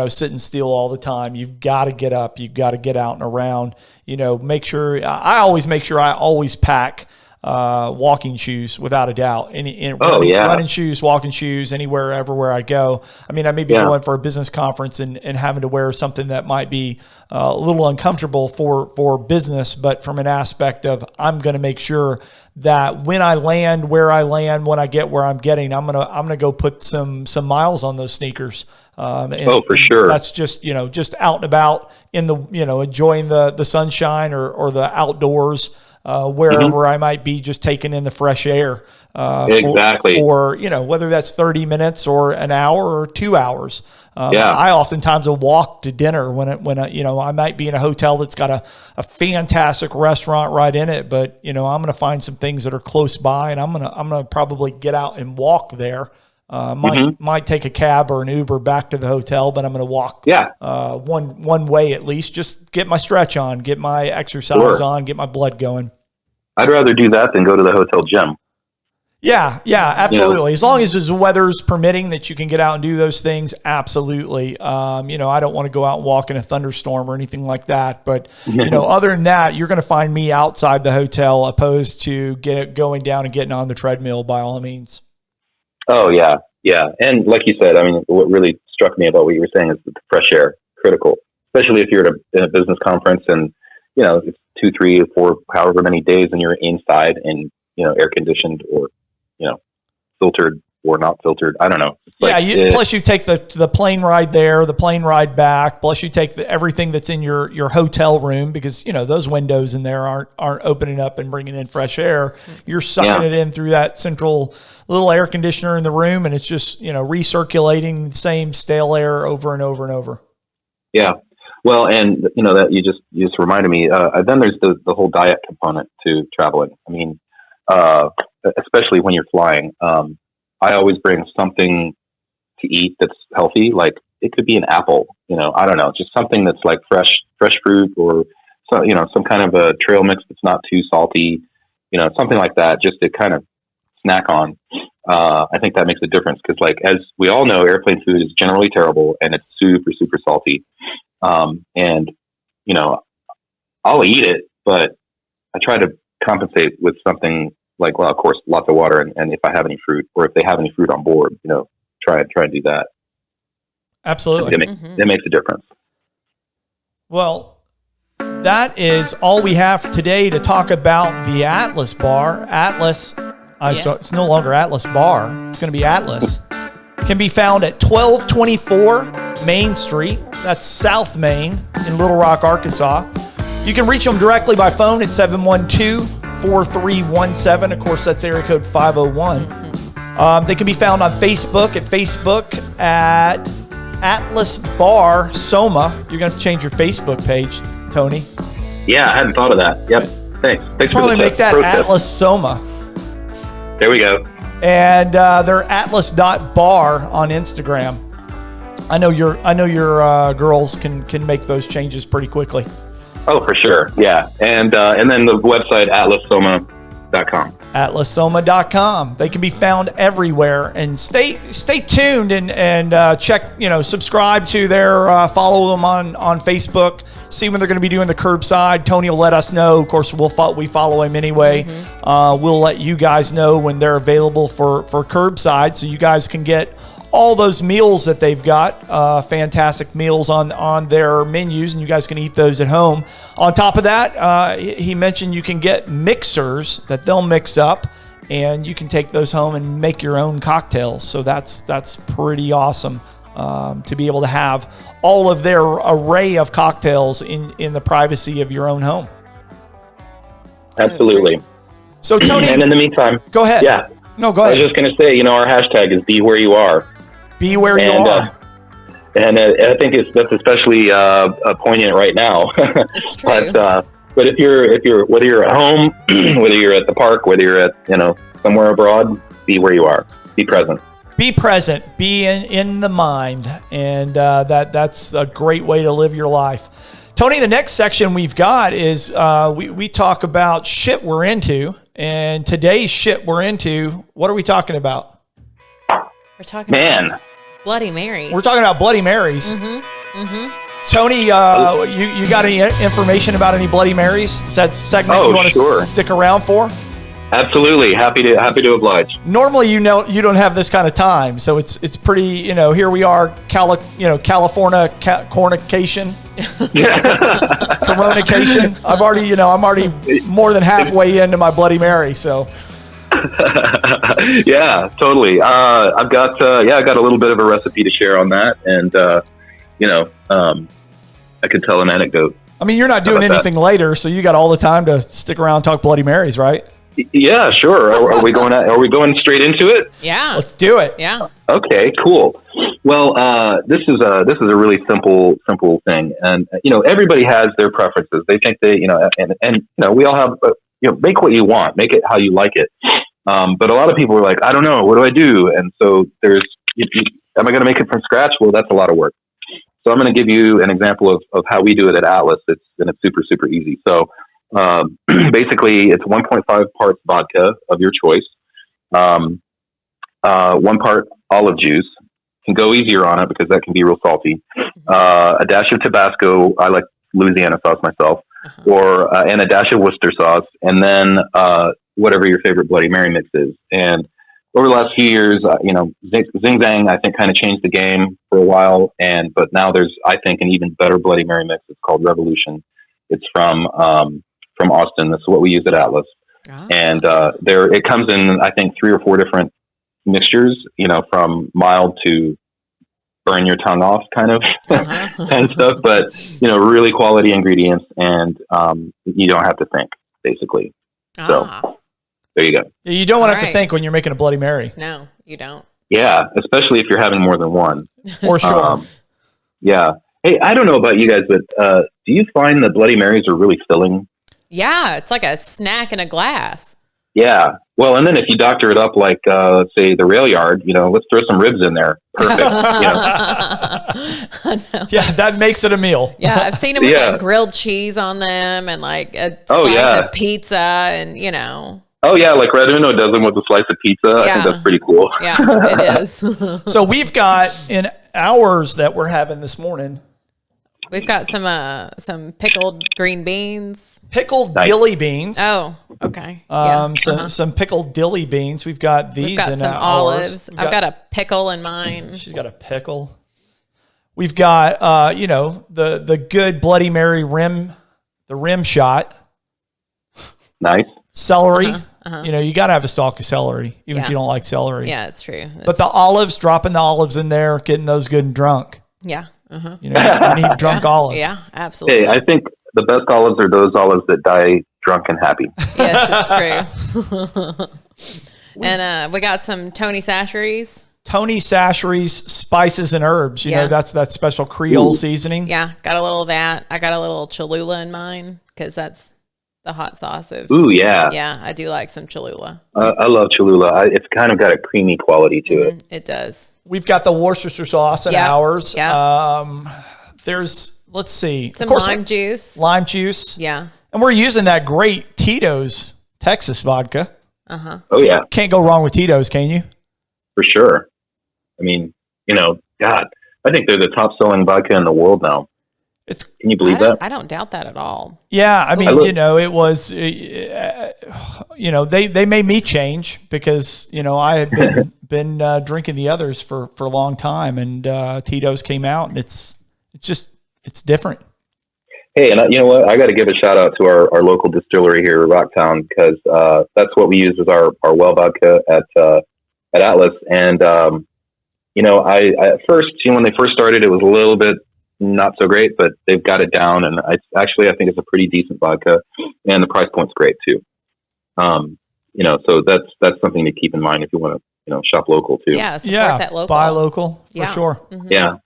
sitting still all the time. You've got to get up. You've got to get out and around. I always make sure I always pack walking shoes, without a doubt. Running shoes, walking shoes, anywhere, everywhere I go. I mean, I may be going for a business conference and having to wear something that might be a little uncomfortable for business, but from an aspect of I'm going to make sure that when I land, where I land, when I get where I'm getting, I'm gonna go put some miles on those sneakers. For sure. That's just just out and about in the enjoying the sunshine or the outdoors. Wherever I might be, just taking in the fresh air. Exactly. For whether that's 30 minutes or an hour or 2 hours. I oftentimes will walk to dinner when I might be in a hotel that's got a fantastic restaurant right in it, but I'm going to find some things that are close by, and I'm going to probably get out and walk there. Might take a cab or an Uber back to the hotel, but I'm going to walk one way at least, just get my stretch on, get my exercise on, get my blood going. I'd rather do that than go to the hotel gym. Yeah, absolutely. As long as the weather's permitting that you can get out and do those things, absolutely. I don't want to go out and walk in a thunderstorm or anything like that. But, other than that, you're going to find me outside the hotel opposed to going down and getting on the treadmill by all means. Oh, yeah. Yeah. And like you said, I mean, what really struck me about what you were saying is that the fresh air, critical, especially if you're in a business conference and, it's 2, 3, 4, however many days and you're inside and, air conditioned or, filtered or not filtered. I don't know. Plus you take the plane ride there, the plane ride back, plus you take everything that's in your hotel room because, those windows in there aren't opening up and bringing in fresh air. You're sucking it in through that central little air conditioner in the room, and it's just, recirculating the same stale air over and over and over. Yeah. Well, and that you just reminded me, then there's the whole diet component to traveling. I mean, especially when you're flying, I always bring something to eat that's healthy. Like it could be an apple, I don't know, just something that's like fresh fruit or some kind of a trail mix that's not too salty, something like that, just to kind of snack on. I think that makes a difference because, like, as we all know, airplane food is generally terrible and it's super, super salty. And I'll eat it, but I try to compensate with something like, well, of course, lots of water, and if I have any fruit, or if they have any fruit on board, try and do that. Absolutely, that makes a difference. Well, that is all we have for today to talk about the Atlas Bar. Atlas, so it's no longer Atlas Bar; it's going to be Atlas. Can be found at 1224 Main Street. That's South Main in Little Rock, Arkansas. You can reach them directly by phone at 712-4317. Of course, that's area code 501. They can be found on Facebook at Atlas Bar Soma. You're going to change your Facebook page, Tony. Yeah, I hadn't thought of that. Yep. Thanks. Probably make that Atlas Soma. There we go. And they're atlas.bar on Instagram. I know your girls can make those changes pretty quickly. Oh, for sure. Yeah. And then the website, atlassoma.com. atlassoma.com. They can be found everywhere. And stay tuned and check, subscribe to their, follow them on Facebook. See when they're going to be doing the curbside. Tony will let us know. Of course, we follow him anyway. We'll let you guys know when they're available for curbside, so you guys can get all those meals that they've got, fantastic meals on their menus, and you guys can eat those at home. On top of that, he mentioned you can get mixers that they'll mix up, and you can take those home and make your own cocktails. So that's pretty awesome. To be able to have all of their array of cocktails in the privacy of your own home. Absolutely. So Tony, and in the meantime, go ahead. Yeah. No, go ahead. I was just going to say, our hashtag is be where you are. Be where you are. And I think that's especially poignant right now. It's true. But if you're whether you're at home, whether you're at the park, whether you're at somewhere abroad, be where you are. Be present. Be present, be in the mind, and that's a great way to live your life. Tony, the next section we've got is we talk about shit we're into, and today's shit we're into, what are we talking about? We're talking about Bloody Marys. We're talking about Bloody Marys. Tony, you got any information about any Bloody Marys? Is that segment you want to stick around for? Absolutely. Happy to oblige. Normally, you don't have this kind of time, so it's pretty. Here we are, California CoronaCation. CoronaCation. I'm already more than halfway into my Bloody Mary, so. Yeah, totally. I got a little bit of a recipe to share on that, and I could tell an anecdote. I mean, you're not doing anything later, so you got all the time to stick around and talk Bloody Marys, right? Yeah, sure. Are we going straight into it? Yeah, let's do it. Yeah. Okay, cool. Well, this is a really simple thing, and everybody has their preferences. They think they and we all have make what you want, make it how you like it. But a lot of people are like, I don't know, what do I do? And so am I going to make it from scratch? Well, that's a lot of work. So I'm going to give you an example of how we do it at Atlas. It's super, super easy. So basically, it's 1.5 parts vodka of your choice, 1 part olive juice. Can go easier on it because that can be real salty. A dash of Tabasco. I like Louisiana sauce myself, and a dash of Worcester sauce, and then whatever your favorite Bloody Mary mix is. And over the last few years, Zing Zang, I think, kind of changed the game for a while, but now there's, I think, an even better Bloody Mary mix. It's called Revolution. It's from Austin. That's what we use at Atlas. Oh. And it comes in, I think, 3 or 4 different mixtures, from mild to burn your tongue off kind of kind of stuff, but really quality ingredients, and you don't have to think, basically. So there you go. You don't want to have to think when you're making a Bloody Mary. No, you don't. Yeah, especially if you're having more than one. For sure. Yeah. Hey, I don't know about you guys, but do you find that Bloody Marys are really filling? Yeah, it's like a snack in a glass. Yeah. Well, and then if you doctor it up like, let's say, the rail yard, let's throw some ribs in there. Perfect. Yeah, that makes it a meal. Yeah, I've seen them with like grilled cheese on them and like a slice of pizza and, Oh, yeah, like Red Uno does them with a slice of pizza. Yeah. I think that's pretty cool. Yeah, it is. So we've got, in ours that we're having this morning, we've got some pickled green beans. Pickled dilly beans. Oh, okay. Some pickled dilly beans. We've got these. We've got some olives. I've got a pickle in mine. She's got a pickle. We've got the good Bloody Mary rim shot. Nice. Celery. You got to have a stalk of celery, even if you don't like celery. Yeah, it's true. But the olives, dropping the olives in there, getting those good and drunk. Yeah. You need drunk olives. Yeah, absolutely. Hey, I think the best olives are those olives that die drunk and happy. Yes, it's true. And we got some Tony Chachere's. Tony Chachere's spices and herbs. You know, that's that special Creole seasoning. Yeah, got a little of that. I got a little Cholula in mine because that's the hot sauce of. Ooh, yeah. Yeah, I do like some Cholula. I love Cholula. It's kind of got a creamy quality to it. It does. We've got the Worcestershire sauce in ours. Yeah. There's, let's see. Some lime juice. Lime juice. Yeah. And we're using that great Tito's Texas vodka. Oh, yeah. Can't go wrong with Tito's, can you? For sure. I mean, God, I think they're the top selling vodka in the world now. Can you believe that? I don't doubt that at all. Yeah, I mean, it was, they made me change because, I had been drinking the others for a long time, and Tito's came out, and it's different. Hey, and you know what? I got to give a shout out to our local distillery here, Rocktown, because that's what we use as our well vodka at Atlas. And I at first, when they first started, it was a little bit not so great, but they've got it down, and I think it's a pretty decent vodka, and the price point's great too. So that's something to keep in mind if you want to shop local too. Yeah, support that local. Buy local for sure. Mm-hmm. Yeah.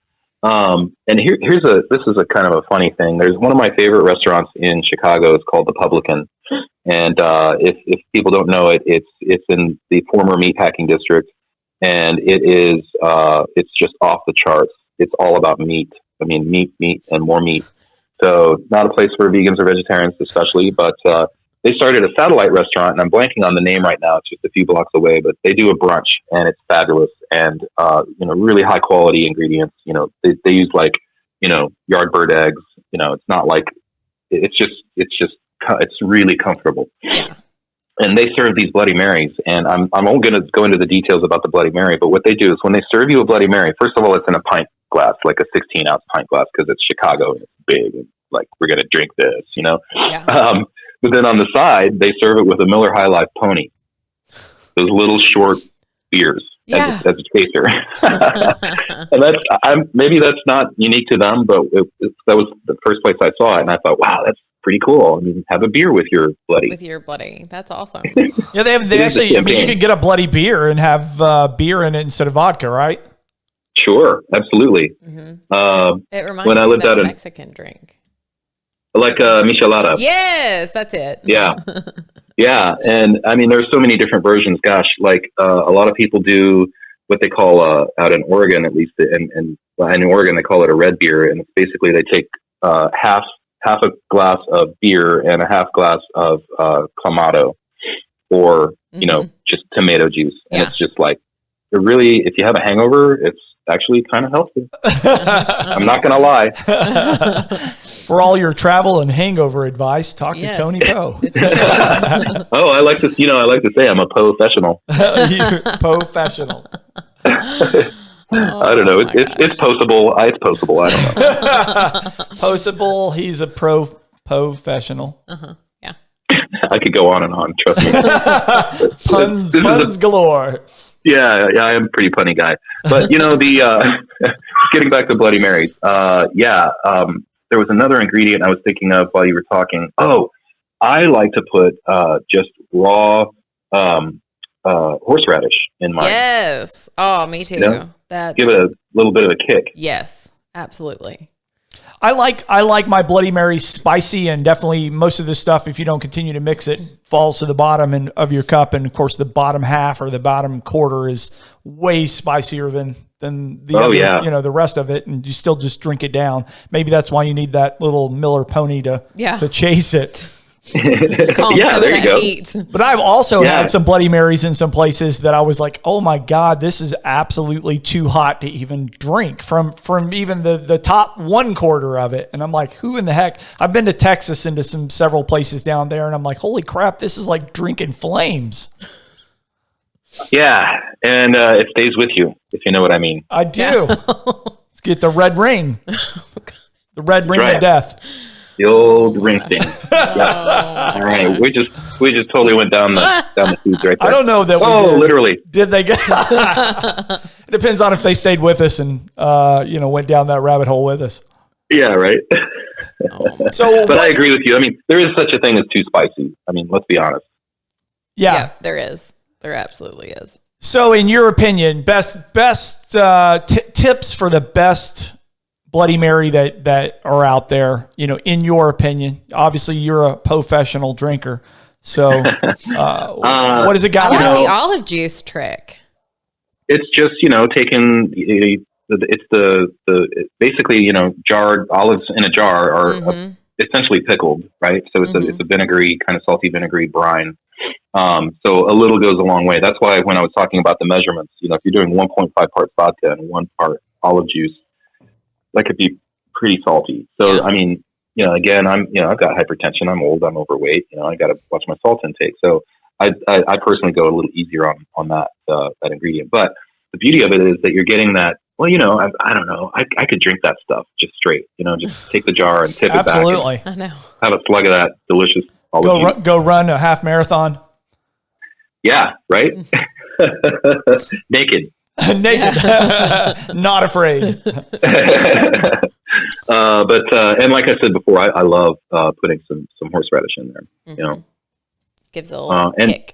And this is a kind of a funny thing. There's one of my favorite restaurants in Chicago. It's called The Publican, and if people don't know it, it's in the former meatpacking district, and it's just off the charts. It's all about meat. I mean, meat, and more meat. So not a place for vegans or vegetarians, especially, but they started a satellite restaurant, and I'm blanking on the name right now. It's just a few blocks away, but they do a brunch, and it's fabulous, and really high quality ingredients. They use Yardbird eggs. It's not like it's really comfortable. Yeah. and they serve these Bloody Marys. And I'm only going to go into the details about the Bloody Mary, but what they do is when they serve you a Bloody Mary, first of all, it's in a pint glass, like a 16-ounce pint glass, because it's Chicago and it's big, and like, we're going to drink this, you know? Yeah. But then on the side, they serve it with a Miller High Life Pony, those little short beers. Yeah. As a chaser. And maybe that's not unique to them, but that was the first place I saw it. And I thought, wow, that's pretty cool. I mean, have a beer with your Bloody. With your Bloody. That's awesome. Yeah, they actually, I mean, you can get a Bloody beer and have beer in it instead of vodka, right? Sure, absolutely. Mm-hmm. It reminds when me I lived of that out Mexican drink. Like a michelada. Yes, that's it. Yeah. Yeah. And I mean, there's so many different versions. Gosh, like a lot of people do what they call out in Oregon, at least, and in Oregon, they call it a red beer. And it's basically they take half a glass of beer and a half glass of clamato, or, you know, just tomato juice. And it's just like, it really, if you have a hangover, it's actually kind of healthy. I'm not going to lie. For all your travel and hangover advice, talk to Tony Poe. Oh, I like to say I'm a professional. Professional. I don't know. It's postable. It's postable. I don't know. Postable. He's a professional. Yeah. I could go on and on. Trust me. Puns galore. Yeah, I am a pretty punny guy. But you know, getting back to Bloody Marys. There was another ingredient I was thinking of while you were talking. Oh, I like to put just raw horseradish in mine. Yes. Oh, me too. You know? Give it a little bit of a kick. Yes, absolutely. I like my Bloody Mary spicy, and definitely most of this stuff, if you don't continue to mix it, falls to the bottom of your cup. And of course, the bottom half or the bottom quarter is way spicier than the other, you know, the rest of it, and you still just drink it down. Maybe that's why you need that little Miller Pony to chase it. There you go. Eat. But I've also had some Bloody Marys in some places that I was like, oh my God, this is absolutely too hot to even drink from even the top one quarter of it. And I'm like, who in the heck? I've been to Texas into several places down there, and I'm like, holy crap, this is like drinking flames. Yeah, and it stays with you, if you know what I mean. I do. Let's get the red ring. The red ring of death. The old ring thing. All right, we just totally went down the foods right there. I don't know that. Literally. Did they get? It depends on if they stayed with us and went down that rabbit hole with us. Yeah, right. But I agree with you. I mean, there is such a thing as too spicy. I mean, let's be honest. Yeah, there is. There absolutely is. So, in your opinion, best tips for the best Bloody Mary that are out there, you know, in your opinion? Obviously, you're a professional drinker. So, what does it got? I like the olive juice trick. It's just, you know, taking basically, you know, jarred olives in a jar are essentially pickled, right? So it's a vinegary, kind of salty vinegary brine. So a little goes a long way. That's why when I was talking about the measurements, you know, if you're doing 1.5 parts vodka and 1 part olive juice, that could be pretty salty. So, I mean, you know, again, I've got hypertension. I'm old. I'm overweight. You know, I got to watch my salt intake. So I personally go a little easier on that ingredient. But the beauty of it is that you're getting that. Well, you know, I don't know. I could drink that stuff just straight. You know, just take the jar and tip it back. Absolutely. I know. Have a slug of that delicious olive juice. Go run a half marathon. Yeah. Right. Naked. Naked. Not afraid. But like I said before, I love putting some horseradish in there. You know, gives it a little kick.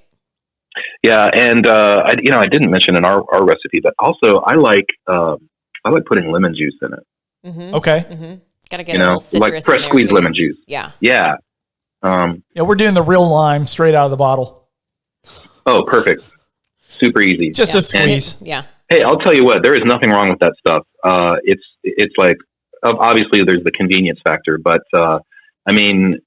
Yeah, and I didn't mention in our recipe, but also I like putting lemon juice in it. Okay. Gotta get a little citrus, like fresh squeezed lemon juice. Yeah. We're doing the real lime straight out of the bottle. Oh, perfect. Super easy. Just a squeeze. Hey, I'll tell you what, there is nothing wrong with that stuff. It's like, obviously there's the convenience factor, but I mean,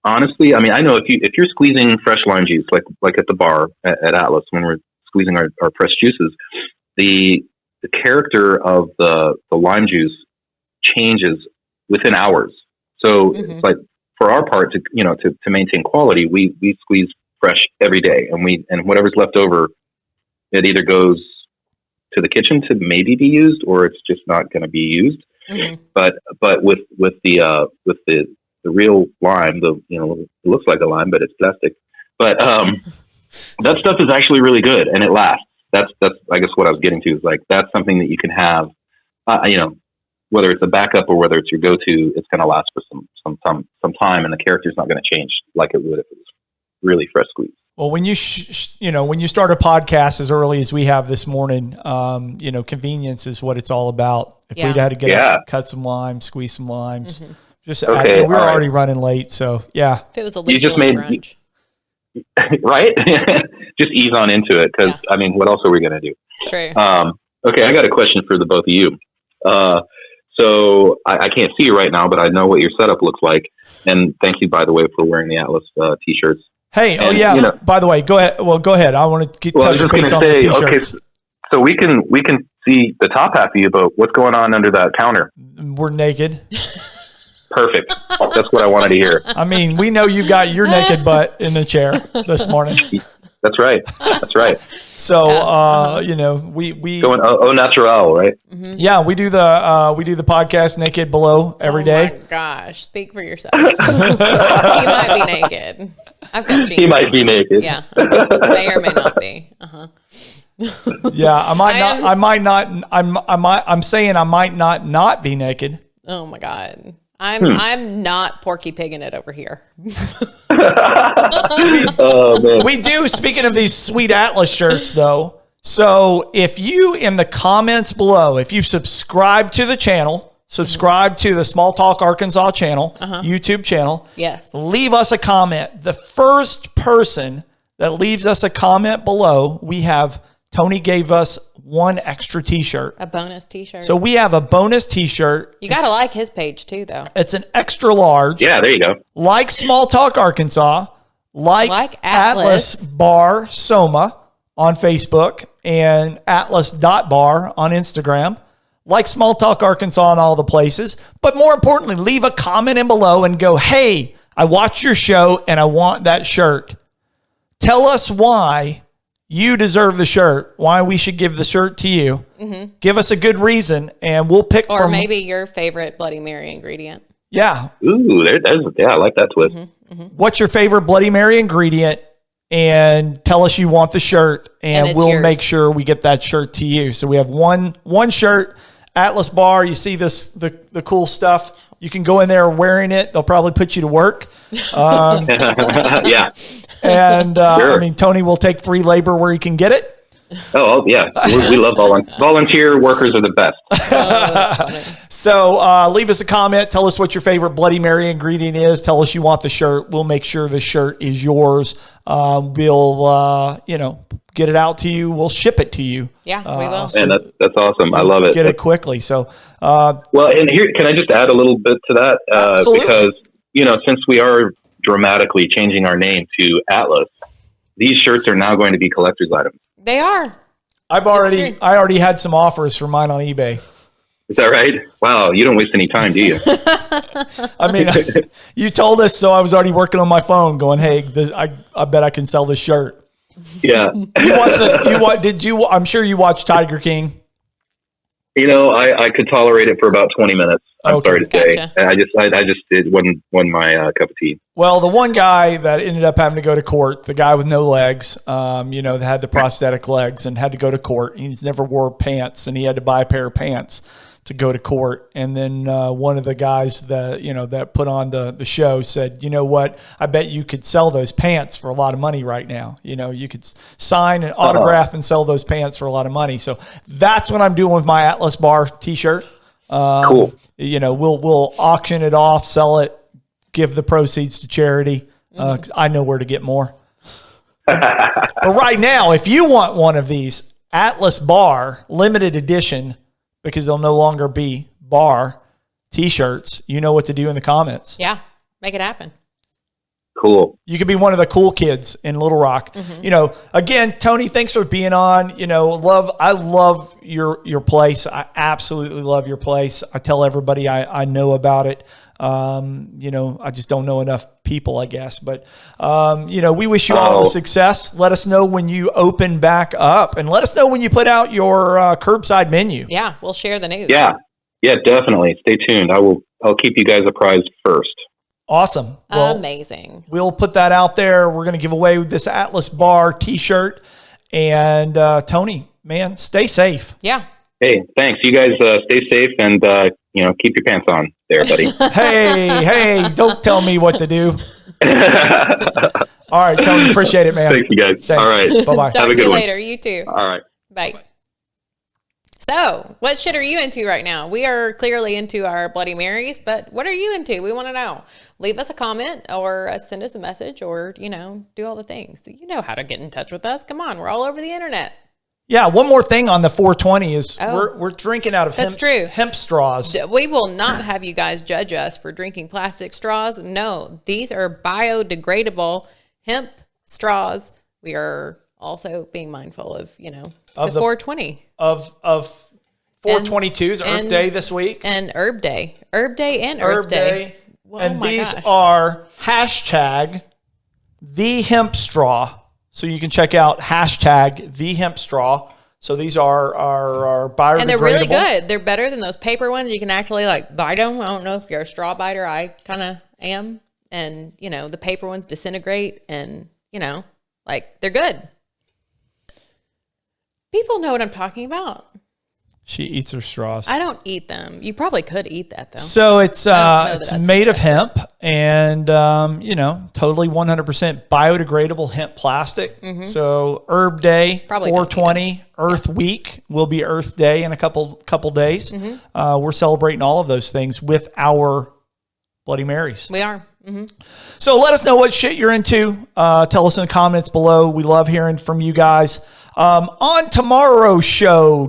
honestly, I mean, I know if you're squeezing fresh lime juice, like at the bar at Atlas, when we're squeezing our fresh juices, the character of the lime juice changes within hours. So it's like, for our part, to maintain quality, we squeeze fresh every day, and whatever's left over, it either goes to the kitchen to maybe be used, or it's just not going to be used. Mm-hmm. But with the real lime, it looks like a lime, but it's plastic. But that stuff is actually really good, and it lasts. That's I guess what I was getting to is like that's something that you can have, whether it's a backup or whether it's your go-to, it's going to last for some time, and the character's not going to change like it would if it was really fresh squeezed. Well, when you when you start a podcast as early as we have this morning, convenience is what it's all about. If we'd had to get up, cut some limes, squeeze some limes, we were already running late, so yeah. If it was a brunch. Right? Just ease on into it, because I mean, what else are we going to do? It's true. Okay, I got a question for the both of you. So I can't see you right now, but I know what your setup looks like. And thank you, by the way, for wearing the Atlas t-shirts. Hey, by the way, go ahead. Well, go ahead. I want to keep touching base on the t-shirts. Okay, so we can see the top half of you, but what's going on under that counter? We're naked. Perfect. That's what I wanted to hear. I mean, we know you've got your naked butt in the chair this morning. That's right. So, we going au natural, right? Mm-hmm. Yeah, we do the podcast naked below every day. Oh my gosh, speak for yourself. He might be naked. I've got jeans. He might be naked. Yeah, may or may not be. Yeah, I'm saying I might not be naked. Oh my God. I'm not Porky Pigging it over here. We do, speaking of these sweet Atlas shirts though. So if you, in the comments below, if you subscribe to the channel, subscribe to the Small Talk Arkansas channel, YouTube channel. Yes. Leave us a comment. The first person that leaves us a comment below, Tony gave us one extra t-shirt. A bonus t-shirt. So we have a bonus t-shirt. You got to like his page too, though. It's an extra large. Yeah, there you go. Like Small Talk Arkansas, like Atlas Bar Soma on Facebook, and Atlas.bar on Instagram. Like Small Talk Arkansas on all the places. But more importantly, leave a comment in below and go, hey, I watched your show and I want that shirt. Tell us why you deserve the shirt, why we should give the shirt to you. Mm-hmm. Give us a good reason, and we'll pick or maybe your favorite Bloody Mary ingredient. Yeah. Ooh, I like that twist. Mm-hmm. Mm-hmm. What's your favorite Bloody Mary ingredient? And tell us you want the shirt, and we'll make sure we get that shirt to you. So we have one shirt, Atlas Bar. You see the cool stuff. You can go in there wearing it. They'll probably put you to work. Yeah. And sure. I mean, Tony will take free labor where he can get it. Oh yeah, we love volunteer workers are the best. So leave us a comment. Tell us what your favorite Bloody Mary ingredient is. Tell us you want the shirt. We'll make sure the shirt is yours. We'll get it out to you. We'll ship it to you. Yeah, we will. And that's awesome. I love it. Get it quickly. So well, and here, can I just add a little bit to that? Absolutely. Because since we are dramatically changing our name to Atlas, these shirts are now going to be collector's items. They are. I already had some offers for mine on eBay. Is that right? Wow, you don't waste any time, do you? I mean, you told us, so I was already working on my phone, going, "Hey, I bet I can sell this shirt." Yeah. I'm sure you watched Tiger King. I could tolerate it for about 20 minutes. I'm sorry to say. Gotcha. I just did wasn't my cup of tea. Well, the one guy that ended up having to go to court, the guy with no legs, that had the prosthetic legs and had to go to court. He's never wore pants, and he had to buy a pair of pants to go to court. And then one of the guys that put on the show said, "You know what? I bet you could sell those pants for a lot of money right now. You could sign an autograph and sell those pants for a lot of money." So that's what I'm doing with my Atlas Bar t-shirt. Cool. We'll auction it off, sell it, give the proceeds to charity. 'Cause I know where to get more. But right now, if you want one of these Atlas Bar limited edition, because they'll no longer be bar t-shirts, you know what to do in the comments. Yeah, make it happen. Cool. You could be one of the cool kids in Little Rock. Mm-hmm. Again, Tony, thanks for being on. I love your place. I absolutely love your place. I tell everybody I know about it. I just don't know enough people, I guess. But, we wish you all the success. Let us know when you open back up, and let us know when you put out your curbside menu. Yeah, we'll share the news. Yeah, definitely. Stay tuned. I'll keep you guys apprised first. Awesome. Well, amazing. We'll put that out there. We're going to give away this Atlas Bar t-shirt. And Tony, man, stay safe. Yeah. Hey, thanks. You guys stay safe and, keep your pants on there, buddy. Hey, don't tell me what to do. All right, Tony, appreciate it, man. Thank you, guys. Thanks. All right. Bye-bye. Talk to you later. You too. All right. Bye. So, what shit are you into right now? We are clearly into our Bloody Marys, but what are you into? We want to know. Leave us a comment or send us a message or, do all the things. You know how to get in touch with us. Come on, we're all over the internet. Yeah, one more thing on the 420 is we're drinking out of hemp straws. We will not have you guys judge us for drinking plastic straws. No, these are biodegradable hemp straws. We are also being mindful of, the 420. Of 422's Earth Day this week. And Herb Day. Herb Day and Earth Day. Well, and these are hashtag the hemp straw. So you can check out hashtag the hemp straw. So these are biodegradable. And they're really good. They're better than those paper ones. You can actually bite them. I don't know if you're a straw biter. I kind of am. And, the paper ones disintegrate and, they're good. People know what I'm talking about. She eats her straws. I don't eat them. You probably could eat that though. So it's made of hemp and totally 100% biodegradable hemp plastic. Mm-hmm. So Herb Day, probably 420, Earth Week will be Earth Day in a couple days. Mm-hmm. We're celebrating all of those things with our Bloody Marys. We are. Mm-hmm. So let us know what shit you're into. Tell us in the comments below. We love hearing from you guys. On tomorrow's show,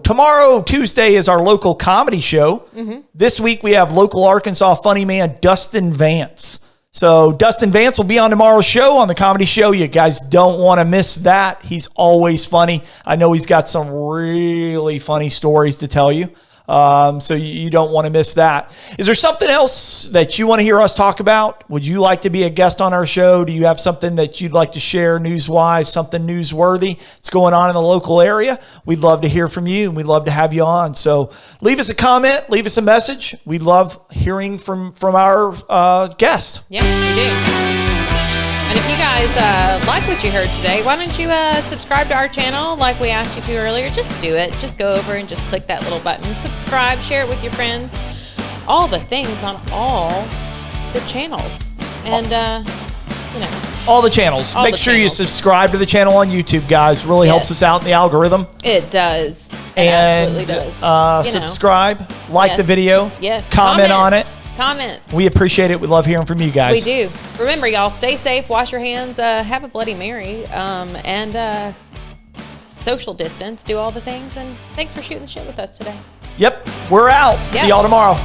Tuesday, is our local comedy show. Mm-hmm. This week we have local Arkansas funny man Dustin Vance. So Dustin Vance will be on tomorrow's show on the comedy show. You guys don't want to miss that. He's always funny. I know he's got some really funny stories to tell you. So you don't want to miss that. Is there something else that you want to hear us talk about? Would you like to be a guest on our show? Do you have something that you'd like to share news-wise, something newsworthy that's going on in the local area? We'd love to hear from you, and we'd love to have you on. So leave us a comment, leave us a message. We love hearing from our guests. Yeah, we do. And if you guys like what you heard today, why don't you subscribe to our channel like we asked you to earlier? Just do it. Just go over and just click that little button. Subscribe, share it with your friends. All the things on all the channels. And, all the channels. Make sure you subscribe to the channel on YouTube, guys. Really helps us out in the algorithm. It does. It absolutely does. Subscribe, like the video. Yes. Comment on it. Comments. We appreciate it. We love hearing from you guys. We do. Remember, y'all, stay safe, wash your hands, have a Bloody Mary, and social distance, do all the things, and thanks for shooting the shit with us today. Yep, we're out. See y'all tomorrow.